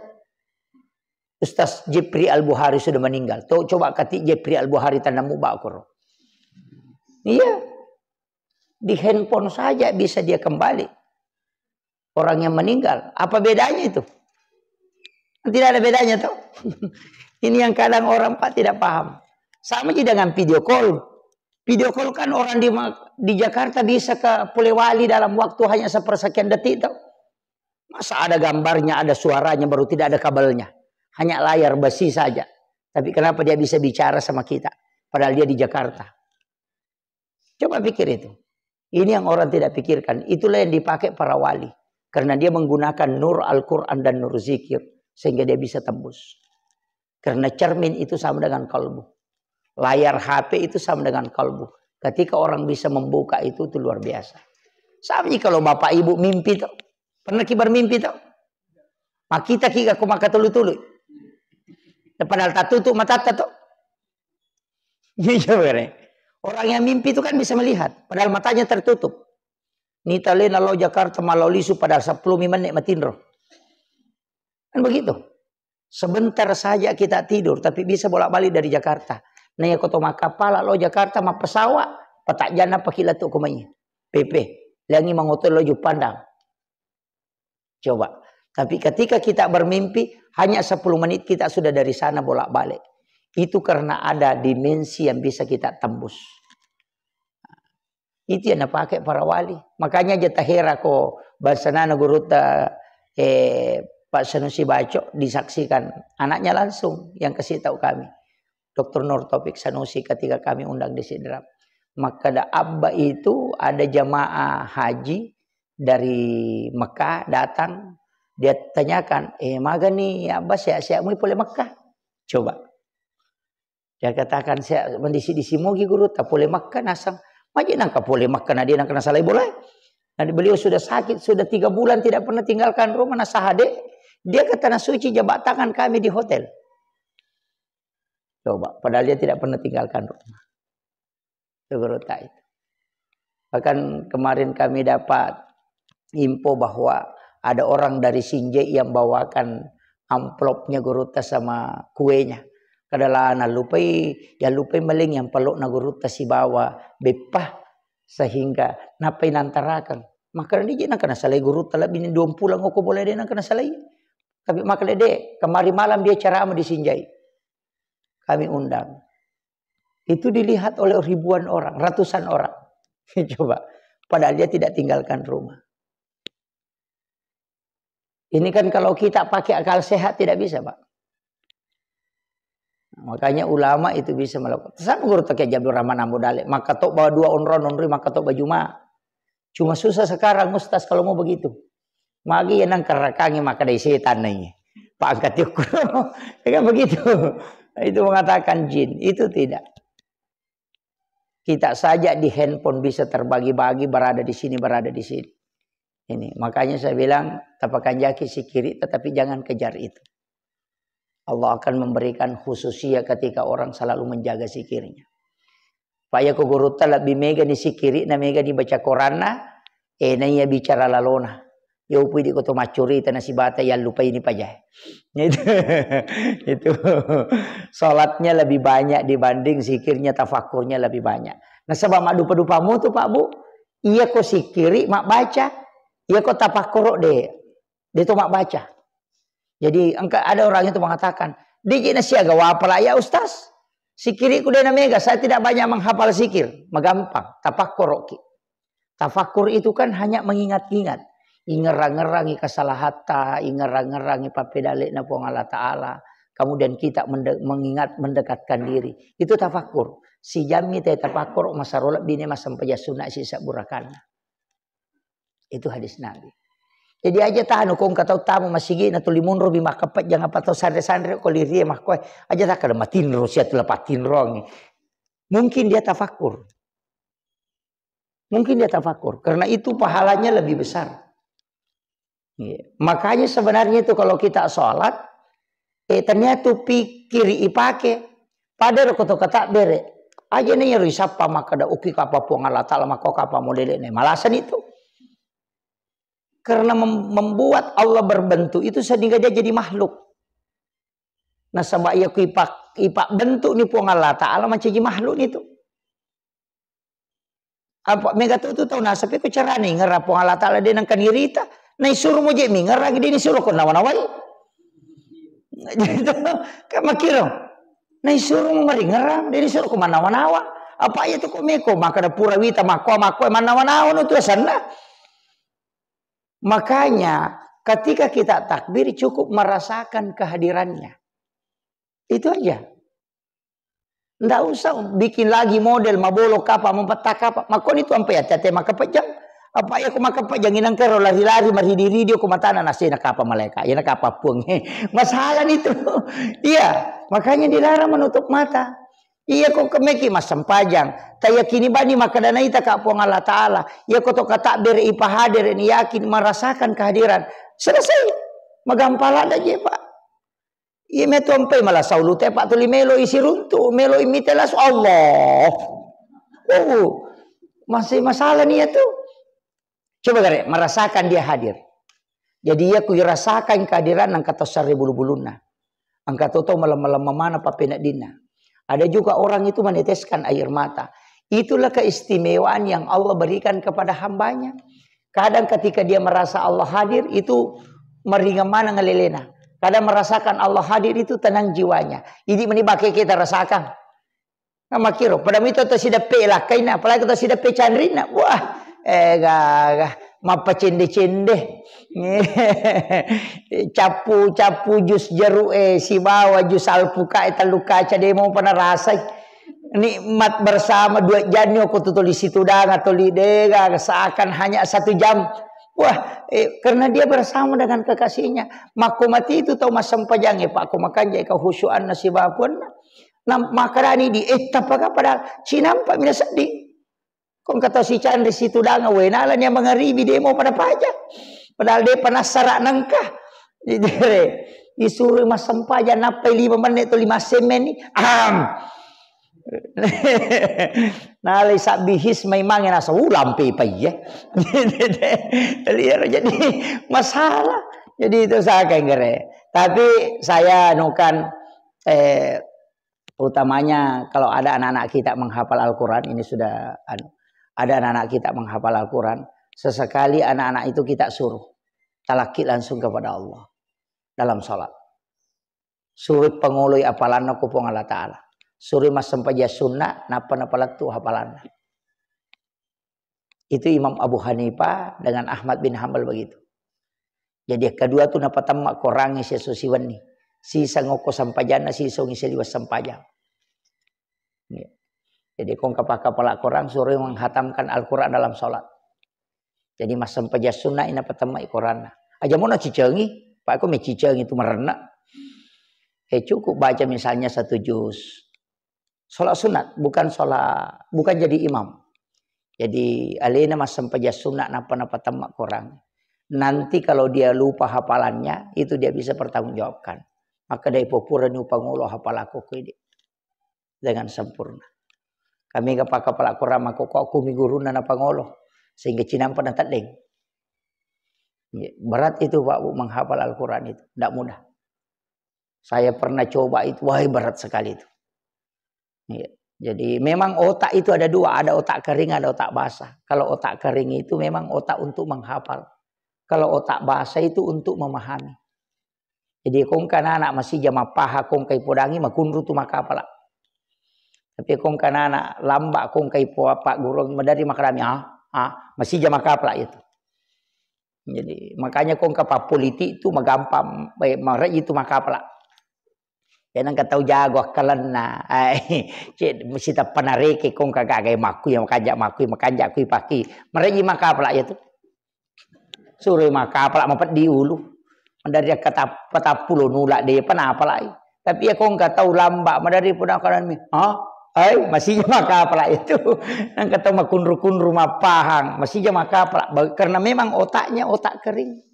[SPEAKER 1] Ustaz Jepri Al-Buhari sudah meninggal. Tuh coba ketik Jepri Al-Buhari tanamu bakoro. Iya. Di handphone saja bisa dia kembali. Orang yang meninggal, apa bedanya itu? Tidak ada bedanya tuh. Ini yang kadang orang Pak tidak paham. Sama juga dengan video call. Video call kan orang di Jakarta bisa ke Polewali dalam waktu hanya sepersekian detik tuh. Masa ada gambarnya, ada suaranya, baru tidak ada kabelnya. Hanya layar besi saja. Tapi kenapa dia bisa bicara sama kita? Padahal dia di Jakarta. Coba pikir itu. Ini yang orang tidak pikirkan. Itulah yang dipakai para wali. Karena dia menggunakan nur Al-Quran dan nur zikir. Sehingga dia bisa tembus. Karena cermin itu sama dengan kalbu. Layar HP itu sama dengan kalbu. Ketika orang bisa membuka itu luar biasa. Sama kalau bapak ibu mimpi tuh. Pernah kibar mimpi tuh? Makita kika kumaka tulu-tulu. Padahal tak tutup mata tuh. Orang yang mimpi itu kan bisa melihat. Padahal matanya tertutup. Nita lena lo Jakarta malaulisu padahal 10 menit matinro. Kan begitu. Sebentar saja kita tidur, tapi bisa bolak-balik dari Jakarta. Naya koto makapala lo Jakarta ma pesawat, patak jana pakila tu kumanya. PP, langi mangotor lo pandang. Coba. Tapi ketika kita bermimpi, hanya 10 menit kita sudah dari sana bolak-balik. Itu karena ada dimensi yang bisa kita tembus. Itu yang dipakai para wali. Makanya jatahera ko basanana Guru Tak Pak Sanusi Baco disaksikan anaknya langsung yang kasih tahu kami. Dr. Nur Taufik Sanusi ketika kami undang di Sidrap. Maka ada Abba itu ada jamaah haji dari Mekah datang. Dia tanyakan, maga nih Abba saya mau boleh Mekah? Coba. Dia katakan saya mendisi-disi mogi Guru tak boleh Mekah nasang. Maji nangka boleh Mekah dia nangka nasalai boleh. Dan beliau sudah sakit sudah 3 bulan tidak pernah tinggalkan rumah nasahade. Dia ke tanah suci jabat tangan kami di hotel. Coba, padahal dia tidak pernah tinggalkan rumah. Itu Garutta itu. Bahkan kemarin kami dapat info bahwa ada orang dari Sinjai yang bawakan amplopnya Garutta sama kuenya. Kadala na lupai maling yang peluk na Garutta si bawa bepah sehingga napai nantarakan. Maka dia nak kena salai Garutta lah bini 20 ngoko boleh dia nak kena salai. Tapi maka dia kemari malam dia ceramah di Sinjai. Kami undang. Itu dilihat oleh ribuan orang, ratusan orang. Coba, padahal dia tidak tinggalkan rumah. Ini kan kalau kita pakai akal sehat tidak bisa, Pak. Makanya ulama itu bisa melakukan. Sama guru tak kayak Abdul Rahman Ambudale. Maka tok bawa 2 onri maka tok baju ma. Cuma susah sekarang Ustaz kalau mau begitu. Magi yang nang kerakangi maka dari setan nih. Pak angkat ukur. Ya kan begitu. Itu mengatakan jin. Itu tidak. Kita saja di handphone bisa terbagi-bagi, berada di sini, berada di sini. Ini makanya saya bilang tapakan jaki si kiri, tetapi jangan kejar itu. Allah akan memberikan khususia ketika orang selalu menjaga sikirnya. Paya ko Garutta lebih mega di sikiri, na mega dibaca Quranna, na iya bicara lalona. Yo pwede ko to macuri na si bata ya lupa ini pajah. Itu salatnya lebih banyak dibanding zikirnya, tafakurnya lebih banyak. Nah sebab mak dupa-dupamu tuh Pak Bu, iya ko sikiri mak baca, iya ko tafakur deh. Dia tuh mak baca. Jadi ada orang itu mengatakan, "Diji nasi agak wapala ya Ustaz. Sikiri ku dena mega, saya tidak banyak menghafal zikir, magampang, tafakur. Tafakur itu kan hanya mengingat-ingat. Ingerang-ngerangi kesalahata, ingerang-ngerangi papedalik na puang Allah Ta'ala. Kemudian kita mengingat, mendekatkan diri. Itu tafakur. Si jami teh tafakur, masarolat bini masampaya sunnah sisa burakana. Itu hadis Nabi. Jadi aja tahan kong katau tamu masigi na tulimun robi makapat jangan patau sandre-sandre ko lirie mah koy. Aja tak kada matin ro sia telepatin rong. Mungkin dia tafakur. Mungkin dia tafakur karena itu pahalanya lebih besar. Makanya sebenarnya itu kalau kita sholat ternyata kiri ipake pada ko to kata bere. Aja nih risapa maka da uki apa puang Allah Taala maka apa modele ne malasan itu. Karena membuat Allah berbentuk itu sehingga dia jadi makhluk. Nah sebab ia ipak bentuk ni puang Allah Ta'ala macam jadi makhluk itu. Apa mega tu tahu nasab ko cara ni ngara puang Allah Ta'ala dia nangkan irita. Nah suruh mo je mi ngara gidi ni suruh ko nawan-nawai. Gitu kan makiro. Nah suruh mo mari ngara dia suruh ko manawan-nawa. Apa ya tu ko meko maka da pura wita mako manawan-nawan itu sana. Makanya ketika kita takbir cukup merasakan kehadirannya. Itu aja. Nggak usah bikin lagi model mabolo kapa mempetak apa. Makon itu sampai ya tete maka pejang. Apa ya aku maka pejang inang kero lari-lari marhidi-hidi aku matana nasi nak apa malaikat. Ya nak apa pung. Masalah itu. Iya, makanya dilarang menutup mata. Iya kok kemeki mas sempajang. Tayakini bani maka dana ita ka puang Allah Ta'ala. Iya kok to kata beri ipa hadir ini yakin merasakan kehadiran. Selesai. Magampala aja Pak. Iya metompe malah saulu te Pak tuli melo isi runtu. Melo imitelas Allah. Masih masalah nih itu. Coba gare merasakan dia hadir. Jadi ia ku rasakan kehadiran nang kata sari bulu-buluna. Angka toto malam-malam mana papenak dina. Ada juga orang itu meneteskan air mata. Itulah keistimewaan yang Allah berikan kepada hambanya. Kadang ketika dia merasa Allah hadir itu meringan mana ngelelena. Kadang merasakan Allah hadir itu tenang jiwanya. Ini menibake kita rasakan. Nama kiro. Pada itu tu sudah pelah kaina. Apalagi tu sudah pecandrina. Wah. Mapa cende-cende. Capu jus jeruk si bawa jus alpuka eta luka ca demo pernah rasai nikmat bersama 2 janyo ko tutul di situ dang atau lidega seakan hanya 1 jam. Wah, karena dia bersama dengan kekasihnya. Mako mati itu tahu masam pajange Pak ko makan jai ka khusyuan nasibapun. Nah makarani di tapaka pada cinampa mina sedih. Kong kata si Chandri situ dang wenalan yang mengeribi demo pada pajak. Padahal dia penasaran nangkah. Jadi disuruh mas sempaja napai 5 menit atau 5 semen ni. Nalai sabihis memang yang asa lampai pa ya. Jadi masalah. Jadi itu saya kengere. Tapi saya nukan utamanya kalau ada anak-anak kita menghafal Al-Quran, ini sudah ada anak-anak kita menghafal Al-Quran, sesekali anak-anak itu kita suruh talaki langsung kepada Allah dalam sholat. Suruh pengului apalan aku pun Allah Ta'ala. Suruh mas sempaja sunnah napa-napa tu hafalan. Itu Imam Abu Hanifah dengan Ahmad bin Hanbal begitu. Jadi kedua tu napa tamak korangi sesusiwan ni. Sisa ngoko sampajana sisa ngisi liwas sampaja. Jadi kong kapal korang suruh menghatamkan Al-Quran dalam sholat. Jadi mas sampaja sunnah ina tamak Quran. Aja mau nak cicengi, pak aku me cicengi itu merena. Cukup baca misalnya 1 juz. Sholat sunat, bukan jadi imam. Jadi alena mas sampaja sunat napa-napa tamak korang. Nanti kalau dia lupa hafalannya, itu dia bisa pertanggungjawabkan. Maka dari popurani upangulo hafal aku dengan sempurna. Kami kapal korang mako aku miguruna napangolo sehingga cinampan dan tadeng. Berat itu Pak Bu menghafal Al-Quran itu, tidak mudah. Saya pernah coba itu, wah berat sekali itu. Ya. Jadi memang otak itu ada 2, ada otak kering, ada otak basah. Kalau otak kering itu memang otak untuk menghafal. Kalau otak basah itu untuk memahami. Jadi kong kana anak masih jama paha kong kai podangi makunru tu makapala. Tapi kong kana anak lamba kong kai po apa gurung medari makarami masih jama kapala itu. Jadi makanya kong kapa politik itu magampang mare itu makapala. Jangan kau tahu jago kalena, mesti tak pernah reke kong kagak maku yang makanja kui paki, mereka maka apa ya tu, suruh maka apa mampet diulu, dari kata puluh nulak dia pernah apa lagi, tapi ya kong tahu lambak, dari pun akalan mi, masih maka apa itu, nang kata makunru mapahang, masih maka apa, karena memang otaknya otak kering,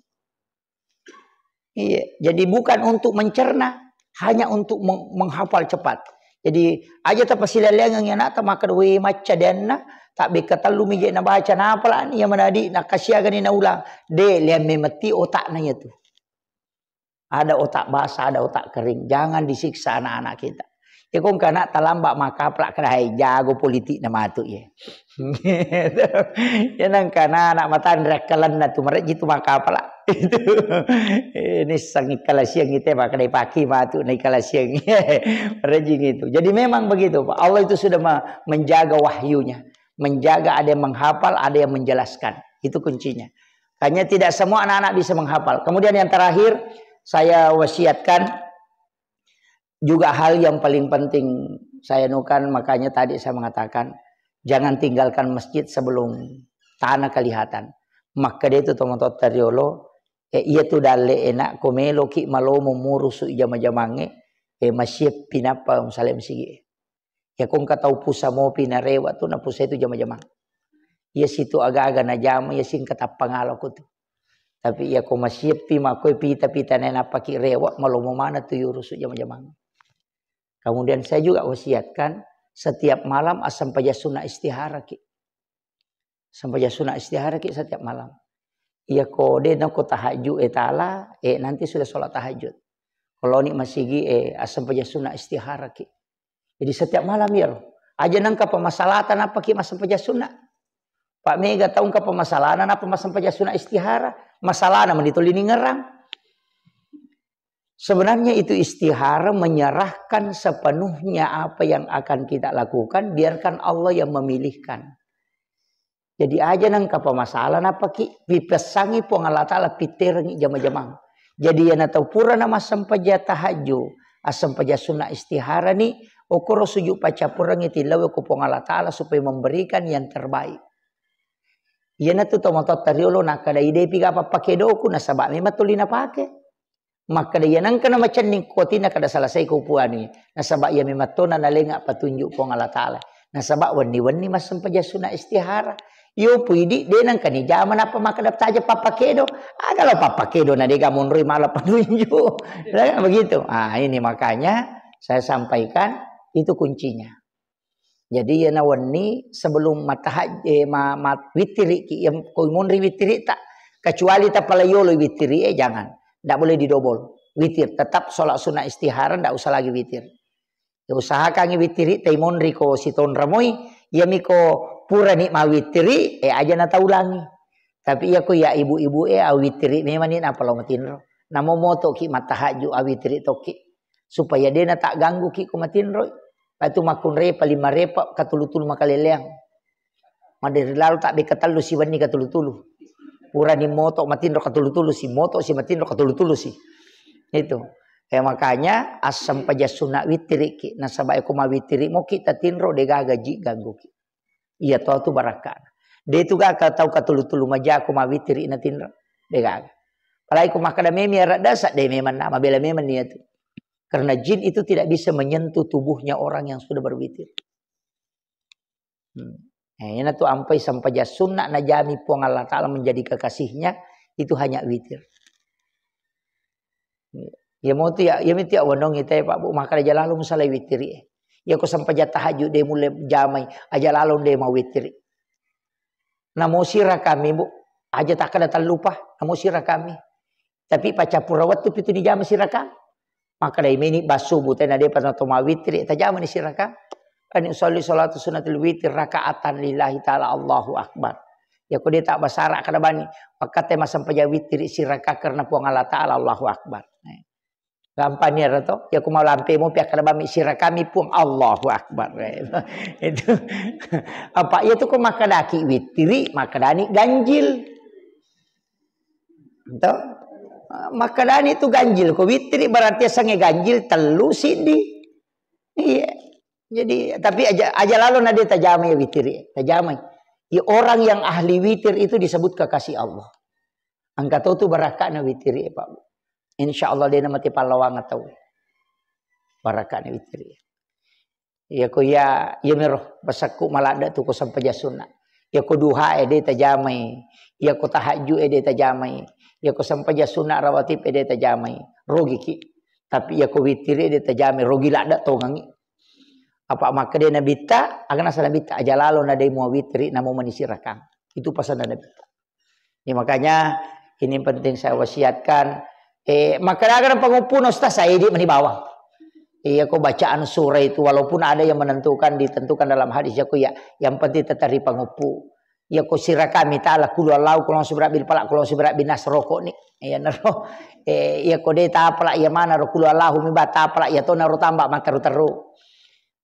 [SPEAKER 1] iya, jadi bukan untuk mencerna. Hanya untuk menghafal cepat. Jadi aja tak pasilalang yang nak tak makan we maca denna tak be katalu mije na baca na apalah ni yang menadi nak kasiagan ni na ulang. De liam memeti otaknya itu. Ada otak basah, ada otak kering. Jangan disiksa anak-anak kita. Ya kong kana talambak maka plak kedai jago politik nama tu ya. Ya nang kana anak matan rekalan na tu merek gitu maka plak. Itu ini sangi kalasiang itu pak kedai paki matu naik kalasiang. Rejing itu. Jadi memang begitu Pak. Allah itu sudah menjaga wahyunya, menjaga ada yang menghafal, ada yang menjelaskan. Itu kuncinya. Hanya tidak semua anak-anak bisa menghafal. Kemudian yang terakhir saya wasiatkan juga hal yang paling penting saya nukan, makanya tadi saya mengatakan jangan tinggalkan masjid sebelum tanah kelihatan. Maka dia itu tomato tariolo ia tu dalle enak komelo ki malomo murusu jama-jamange masih pinapa salam sigi. Ya kong katau pusa mo pinarewa tu na pusa itu jama-jamang. Ya situ agak-agak na jama ya sing katap pangalo ko tu. Tapi ya ko masih pima ko pita-pita na paki rewa malomo mana tu yurusu jama-jamang. Kemudian saya juga wasiatkan setiap malam asam paja sunnah istihara ki. Sampaya sunnah istihara ki setiap malam. Ia kode nak ko tahajud etala nanti sudah sholat tahajud. Kalau ni masih asam paja sunnah istihara ki. Jadi setiap malam ya loh. Aja nangka pemasalahatan apa ki asam paja sunnah. Pak Mega tahu ka pemasalahan apa asam paja sunnah istihara. Masalah nama ditulini ngerang. Sebenarnya itu istihara menyerahkan sepenuhnya apa yang akan kita lakukan. Biarkan Allah yang memilihkan. Jadi aja nang kapa masalah apa ki. Pipesangi po Allah Ta'ala piterangi jama-jamang. Jadi yana tahu pura nama sampaja tahajud. Asampaja sunnah istihara ni. Okoro sujuk pacapurangi tilawe ko po Allah Ta'ala supaya memberikan yang terbaik. Yana tu tomato tariolo nakada ide piga apa pakai doku nasabak memang tulina pakai. Maka dia nang kena macam ni kotina kada selesai kupuan ni. Nasabak ia mematona na lenga petunjuk pong Allah Ta'ala. Nasabak wani-wani mas sampaja sunnah istihara. Yo puidi denang kani zaman apa makadap saja papa kedo. Kalau papa kedo na dega munrui malah penunjuk. Begitu. Ini makanya saya sampaikan itu kuncinya. Jadi ya nawani sebelum witiri yang munri witiri tak kecuali tapalayolo witiri jangan. Tidak boleh didobol. Witir tetap sholat sunnah istihara, tidak usah lagi witir. Ya usahakan witiri taimonri ko siton ramoi ya miko pura ni mawitiri aja nata ulangi. Tapi ya ko ya ibu-ibu awitiri memang ini apa lo matinro. Namo moto ki matahaju awitiri toki supaya dia tak ganggu ki ko matinro. Patu makun repa 5 repa katulutul makaleleang. Madiri lalu tak bekatalu si wani katulutulu. Pura ni moto matinro katulutulu si moto si matinro katulutulu si. Itu. Makanya asam paja sunat witiri ki nasabay ko mawitiri mo kita tinro de gagaji ganggu ki. Iya to tu barakan. De tu ga tahu katulutulu maja ko mawitiri na tinro de gaga. Palai ko makada memi dasa de meman nama bela meman niya tu. Karena jin itu tidak bisa menyentuh tubuhnya orang yang sudah berwitir. Ini tu ampai sampaja sunat najami puang Allah Ta'ala menjadi kekasihnya itu hanya witir. Ya mau tu ya mesti awandong kita Pak Bu maka aja lalu misalnya witiri. Ya ko sampai tahajud dia mulai jamai aja lalu dia mau witiri. Namo sirah kami Bu aja tak kada terlupa namo sirah kami. Tapi pacapurawat tu itu di jam sirah kami. Maka dari ini basu Bu tena dia pernah to mau witiri ta jam ni sirah kami. Kan usolli salatu sunnatul witir rakaatan lillahi taala Allahu akbar. Ya ko dia tak basara kada bani pakate masam paja witiri sirah karena puang Allah Ta'ala Allahu akbar. Gampangnya rato, ya aku mau lampe mau pihak kada bami sirah kami pun Allahu Akbar. Itu apa ya tu ko makadaki witiri makadani ganjil. Entah makadani itu ganjil ko witiri berarti sange ganjil telu sidi. Iya. Jadi tapi aja lalu nade tajamai witiri, tajamai. Ya orang yang ahli witir itu disebut kekasih Allah. Angkat tu barakana witiri Pak. Insya Allah dia mati palawang atau barakane witri. Ya ko ya miroh basaku malada tu ko sampai jasuna. Ya ko duha dia tajamai. Ya ko tahajud dia tajamai. Ya ko sampai jasuna rawatib dia tajamai. Rogi ki. Tapi ya ko witri dia tajamai rogi lada to ngangi. Apa maka dia nabita akan asal nabita aja lalu nade mau witri namo manisirakan. Itu pasal nabita. Ini makanya ini penting saya wasiatkan. Maka agar pengupun ustaz saya di bawah. Iya, aku bacaan surah itu walaupun ada yang ditentukan dalam hadis aku ya, yang penting tetap di pengupu. Ya ko sirah kami ta'ala kulu Allah kulong subrak bil palak kulong subrak bin nas rokok ni. Iya naro. Ya ko de ta palak ya mana kulu Allah mi bata palak ya to naro tambah mataru teru.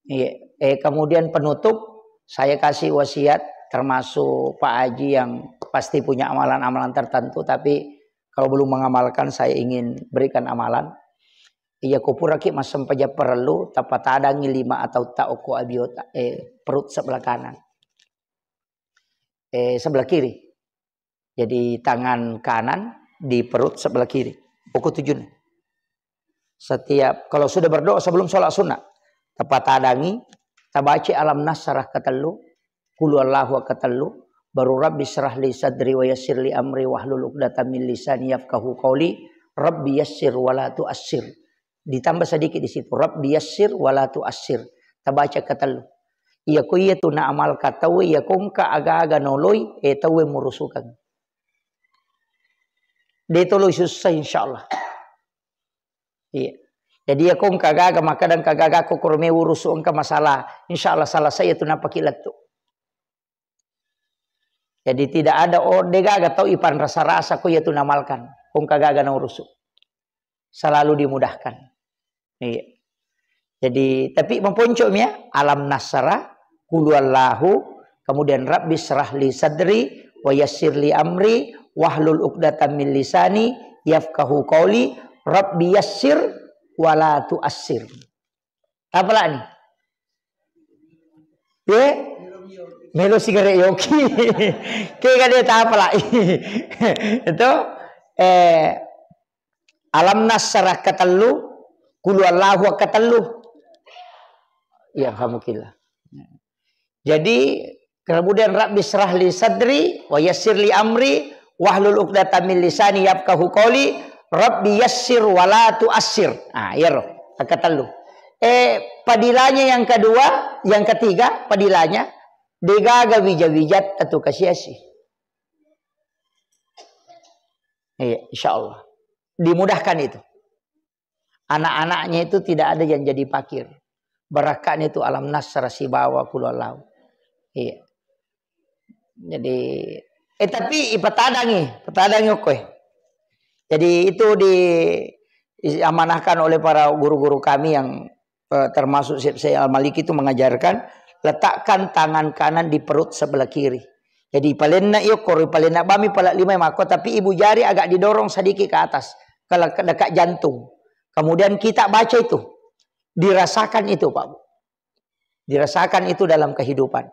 [SPEAKER 1] Iya, kemudian penutup saya kasih wasiat termasuk Pak Haji yang pasti punya amalan-amalan tertentu tapi kalau belum mengamalkan saya ingin berikan amalan. Iya kupuraki masam paja perlu tapat ada ngilima atau taoko abiota perut sebelah kanan. Sebelah kiri. Jadi tangan kanan di perut sebelah kiri. Pokok tujuan. Setiap kalau sudah berdoa sebelum sholat sunnah tapat adangi tabaci alam nasrah katelu qul huwallahu katelu baru Rabbi syrah li sadri wa yassir li amri wahlul 'uqdatam min lisani yafqahu qawli Rabbi yassir wa la tu'assir. Ditambah sedikit di situ Rabbi yassir wa la tu'assir. Tabaca katalu. Iya ko iya tu na amal katawe iya kongka aga-aga noloy tawe murusukan. Detoloy susah insyaallah. Iya. Jadi ya kongka aga maka dan kagaga ko kurme urusu engka masalah. Insyaallah salah saya tu napakilat tu. Jadi tidak ada degaga tau ipan rasa-rasa ko ya tu namalkan. Kung kagaga na urusu. Selalu dimudahkan. Iya. Jadi tapi memponcoknya alam nasara qul huwallahu kemudian Rabbi syrah li sadri wa yassir li amri wahlul 'uqdatam min lisani yafqahu qawli Rabbi yassir wa la tu'assir. Apa lah ni? Ya? Melo sigaret yoki. Kayak dia tak apa lah. Itu alam nasrah katelu qul huwallahu katelu. Ya kamu kira. Jadi Kemudian Rabbi syrah li sadri wa yassir li amri wahlul 'uqdatam min lisani yafqahu qawli. Rabbi yassir wa la tu'assir. Ya roh. Katalu. Padilanya yang kedua, yang ketiga padilanya degaga wijat atau kasiasi. Iya, insyaallah. Dimudahkan itu. Anak-anaknya itu tidak ada yang jadi fakir. Barakatnya itu alam nasra si bawa kulalau. Iya. Jadi tapi petadangi oke. Jadi itu diamanahkan oleh para guru-guru kami yang termasuk Syekh Al-Maliki itu mengajarkan letakkan tangan kanan di perut sebelah kiri. Jadi paling nak yukor, paling nak bami palak lima mako, tapi ibu jari agak didorong sedikit ke atas, kalau dekat jantung. Kemudian kita baca itu, dirasakan itu Pak Bu, dirasakan itu dalam kehidupan.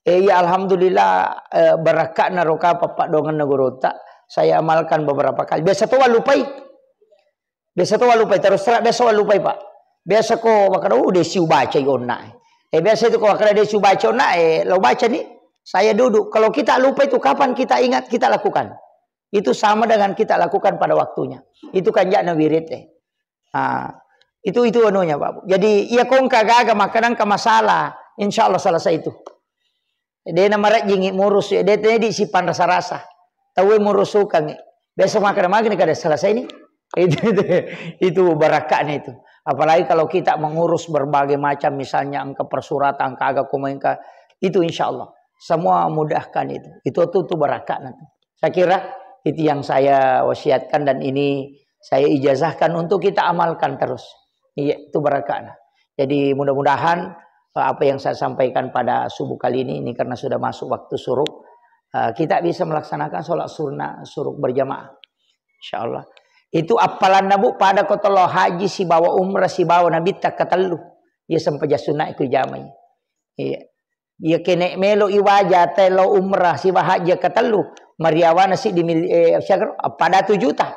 [SPEAKER 1] Ya alhamdulillah berakat naroka Pak dongan negorota, saya amalkan beberapa kali. Biasa tuh lupai, terus terang biasa lupai Pak. Biasa ko wakada desiu baca yona. Biasa itu ko wakada desiu baca yona, lo baca nih. Saya duduk. Kalau kita lupa itu kapan kita ingat kita lakukan. Itu sama dengan kita lakukan pada waktunya. Itu kan jakna wirid Itu anunya Pak. Jadi iya kong kagaga makanan ke masalah. Insya Allah selesai itu. Dia nama jingi murus. Dia di sipan rasa-rasa. Tahu murus suka. Biasa makan kada selesai ini. Itu barakahnya itu. Apalagi kalau kita mengurus berbagai macam misalnya angka persuratan, angka agak komenka. Itu insya Allah. Semua mudahkan itu. Itu barakat nanti. Saya kira itu yang saya wasiatkan dan ini saya ijazahkan untuk kita amalkan terus. Iya, itu barakat. Jadi mudah-mudahan apa yang saya sampaikan pada subuh kali ini karena sudah masuk waktu syuruk, kita bisa melaksanakan sholat syuruk berjamaah. Insyaallah. Itu apalan nabu pada kotolo haji si bawa umrah si bawa nabi tak katalu. Ya sampai jasuna ikut jamai. Iya. Ya kene melo iwaja telo umrah si bahagia katalu mariawana si di pada 7 juta.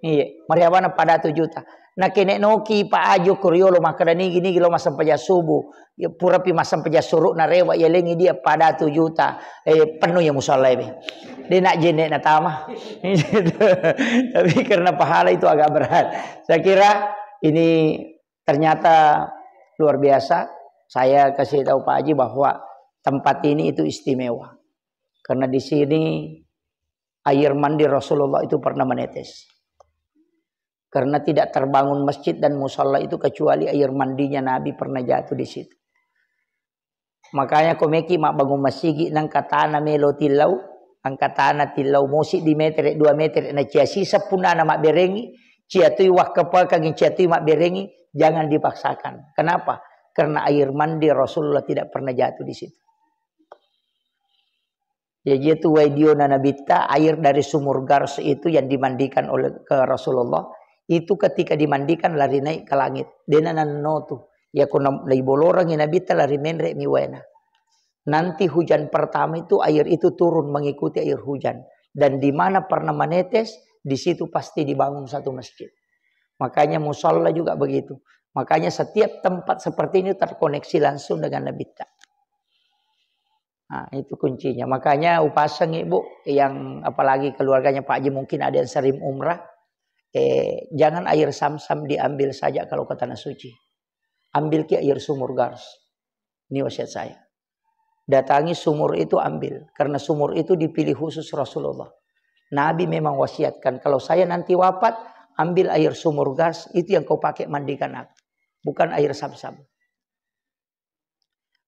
[SPEAKER 1] Iya, mariawana pada 7 juta. Nah kene noki pa ajo kuriolo makadani gini lo masam paja subuh. Ya pura pi masam paja suruk na rewa ya lengi dia pada 7 juta. Penuh ya musalla be. Dia nak jenek na tama. Tapi karena pahala itu agak berat. Saya kira ini ternyata luar biasa. Saya kasih tahu Pak Haji bahwa tempat ini itu istimewa. Karena di sini air mandi Rasulullah itu pernah menetes. Karena tidak terbangun masjid dan musalla itu kecuali air mandinya Nabi pernah jatuh di situ. Makanya komeki mak bangun masjid nang katana melo tilau, ang katana tilau musik di meter 2 meter na ciasi sepuna mak berengi, ciatui wak kepal kagin ciatui mak berengi, jangan dipaksakan. Kenapa? Karena air mandi Rasulullah tidak pernah jatuh di situ. Jadi itu video nanabita air dari sumur Gars itu yang dimandikan oleh ke Rasulullah itu ketika dimandikan lari naik ke langit. Denanan notu ya kuna lay bolorang inabita lari menrek miwena. Nanti hujan pertama itu air itu turun mengikuti air hujan dan di mana pernah menetes di situ pasti dibangun satu masjid. Makanya musalla juga begitu. Makanya setiap tempat seperti ini terkoneksi langsung dengan Nabi. Nah, itu kuncinya. Makanya upasang ibu yang apalagi keluarganya Pak Haji mungkin ada yang sering umrah. Jangan air Sam-Sam diambil saja kalau ke tanah suci. Ambil ke air sumur Gars. Ini wasiat saya. Datangi sumur itu ambil. Karena sumur itu dipilih khusus Rasulullah. Nabi memang wasiatkan. Kalau saya nanti wafat, ambil air sumur Gars. Itu yang kau pakai mandikan aku. Bukan air Sam-Sam.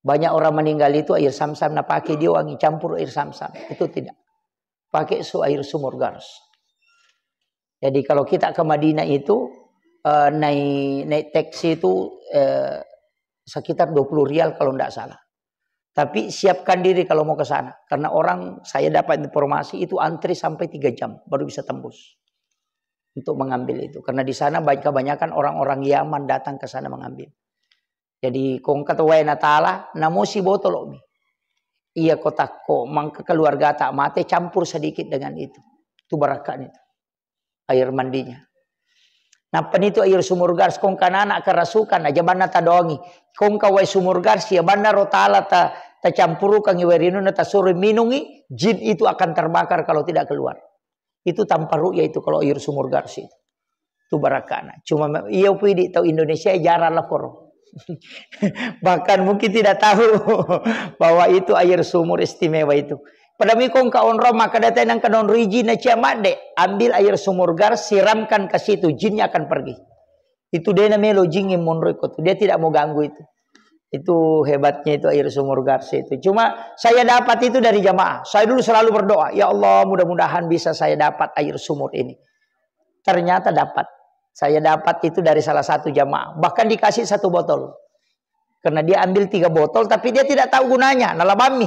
[SPEAKER 1] Banyak orang meninggal itu air Sam-Sam. Nah pakai dia wangi campur air Sam-Sam. Itu tidak. Pakai air sumur Gars. Jadi kalau kita ke Madinah itu naik taksi itu sekitar 20 rial kalau tidak salah. Tapi siapkan diri kalau mau ke sana. Karena orang saya dapat informasi itu antri sampai 3 jam baru bisa tembus. Untuk mengambil itu. Karena di sana kebanyakan orang-orang Yaman datang ke sana mengambil. Jadi kong kata wae natala namosi botol mi. Iya kotak ko mangka keluarga tak mate campur sedikit dengan itu. Itu barakat itu. Air mandinya. Napan itu air sumur gars kong kanana kerasukan aja bana tadongi. Kong kawai sumur gars ya bana rotala ta campuru kang iwerinu na tasuri minungi, jin itu akan terbakar kalau tidak keluar. Itu tanpa ru'ya itu kalau air sumur gars itu. Itu barakana. Cuma iya pidi tahu Indonesia jarang lapor. Bahkan mungkin tidak tahu bahwa itu air sumur istimewa itu. Pada mikong kaon Roma kada tenang kanon riji na ciamade, ambil air sumur gars siramkan ke situ, jinnya akan pergi. Itu dia namanya lojing monroiko tuh. Dia tidak mau ganggu itu. Itu hebatnya itu air sumur gars itu. Cuma saya dapat itu dari jamaah. Saya dulu selalu berdoa, ya Allah mudah-mudahan bisa saya dapat air sumur ini. Ternyata dapat. Saya dapat itu dari salah satu jamaah. Bahkan dikasih 1 botol. Karena dia ambil 3 botol tapi dia tidak tahu gunanya. Nalabami.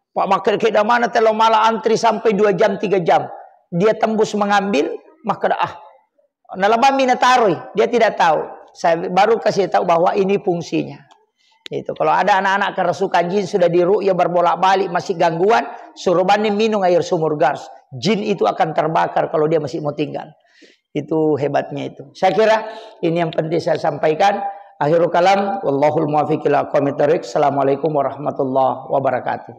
[SPEAKER 1] Pak makir ke mana telo malah antri sampai 2 jam 3 jam. Dia tembus mengambil maka nalabami nataroi. Dia tidak tahu. Saya baru kasih tahu bahwa ini fungsinya. Itu kalau ada anak-anak kerasukan jin sudah diru'ya berbolak-balik masih gangguan, suruh bani minum air sumur gars. Jin itu akan terbakar kalau dia masih mau tinggal. Itu hebatnya itu. Saya kira ini yang penting saya sampaikan. Akhirul kalam, wallahul muwaffiq ila aqwamit thoriq. Assalamualaikum warahmatullahi wabarakatuh.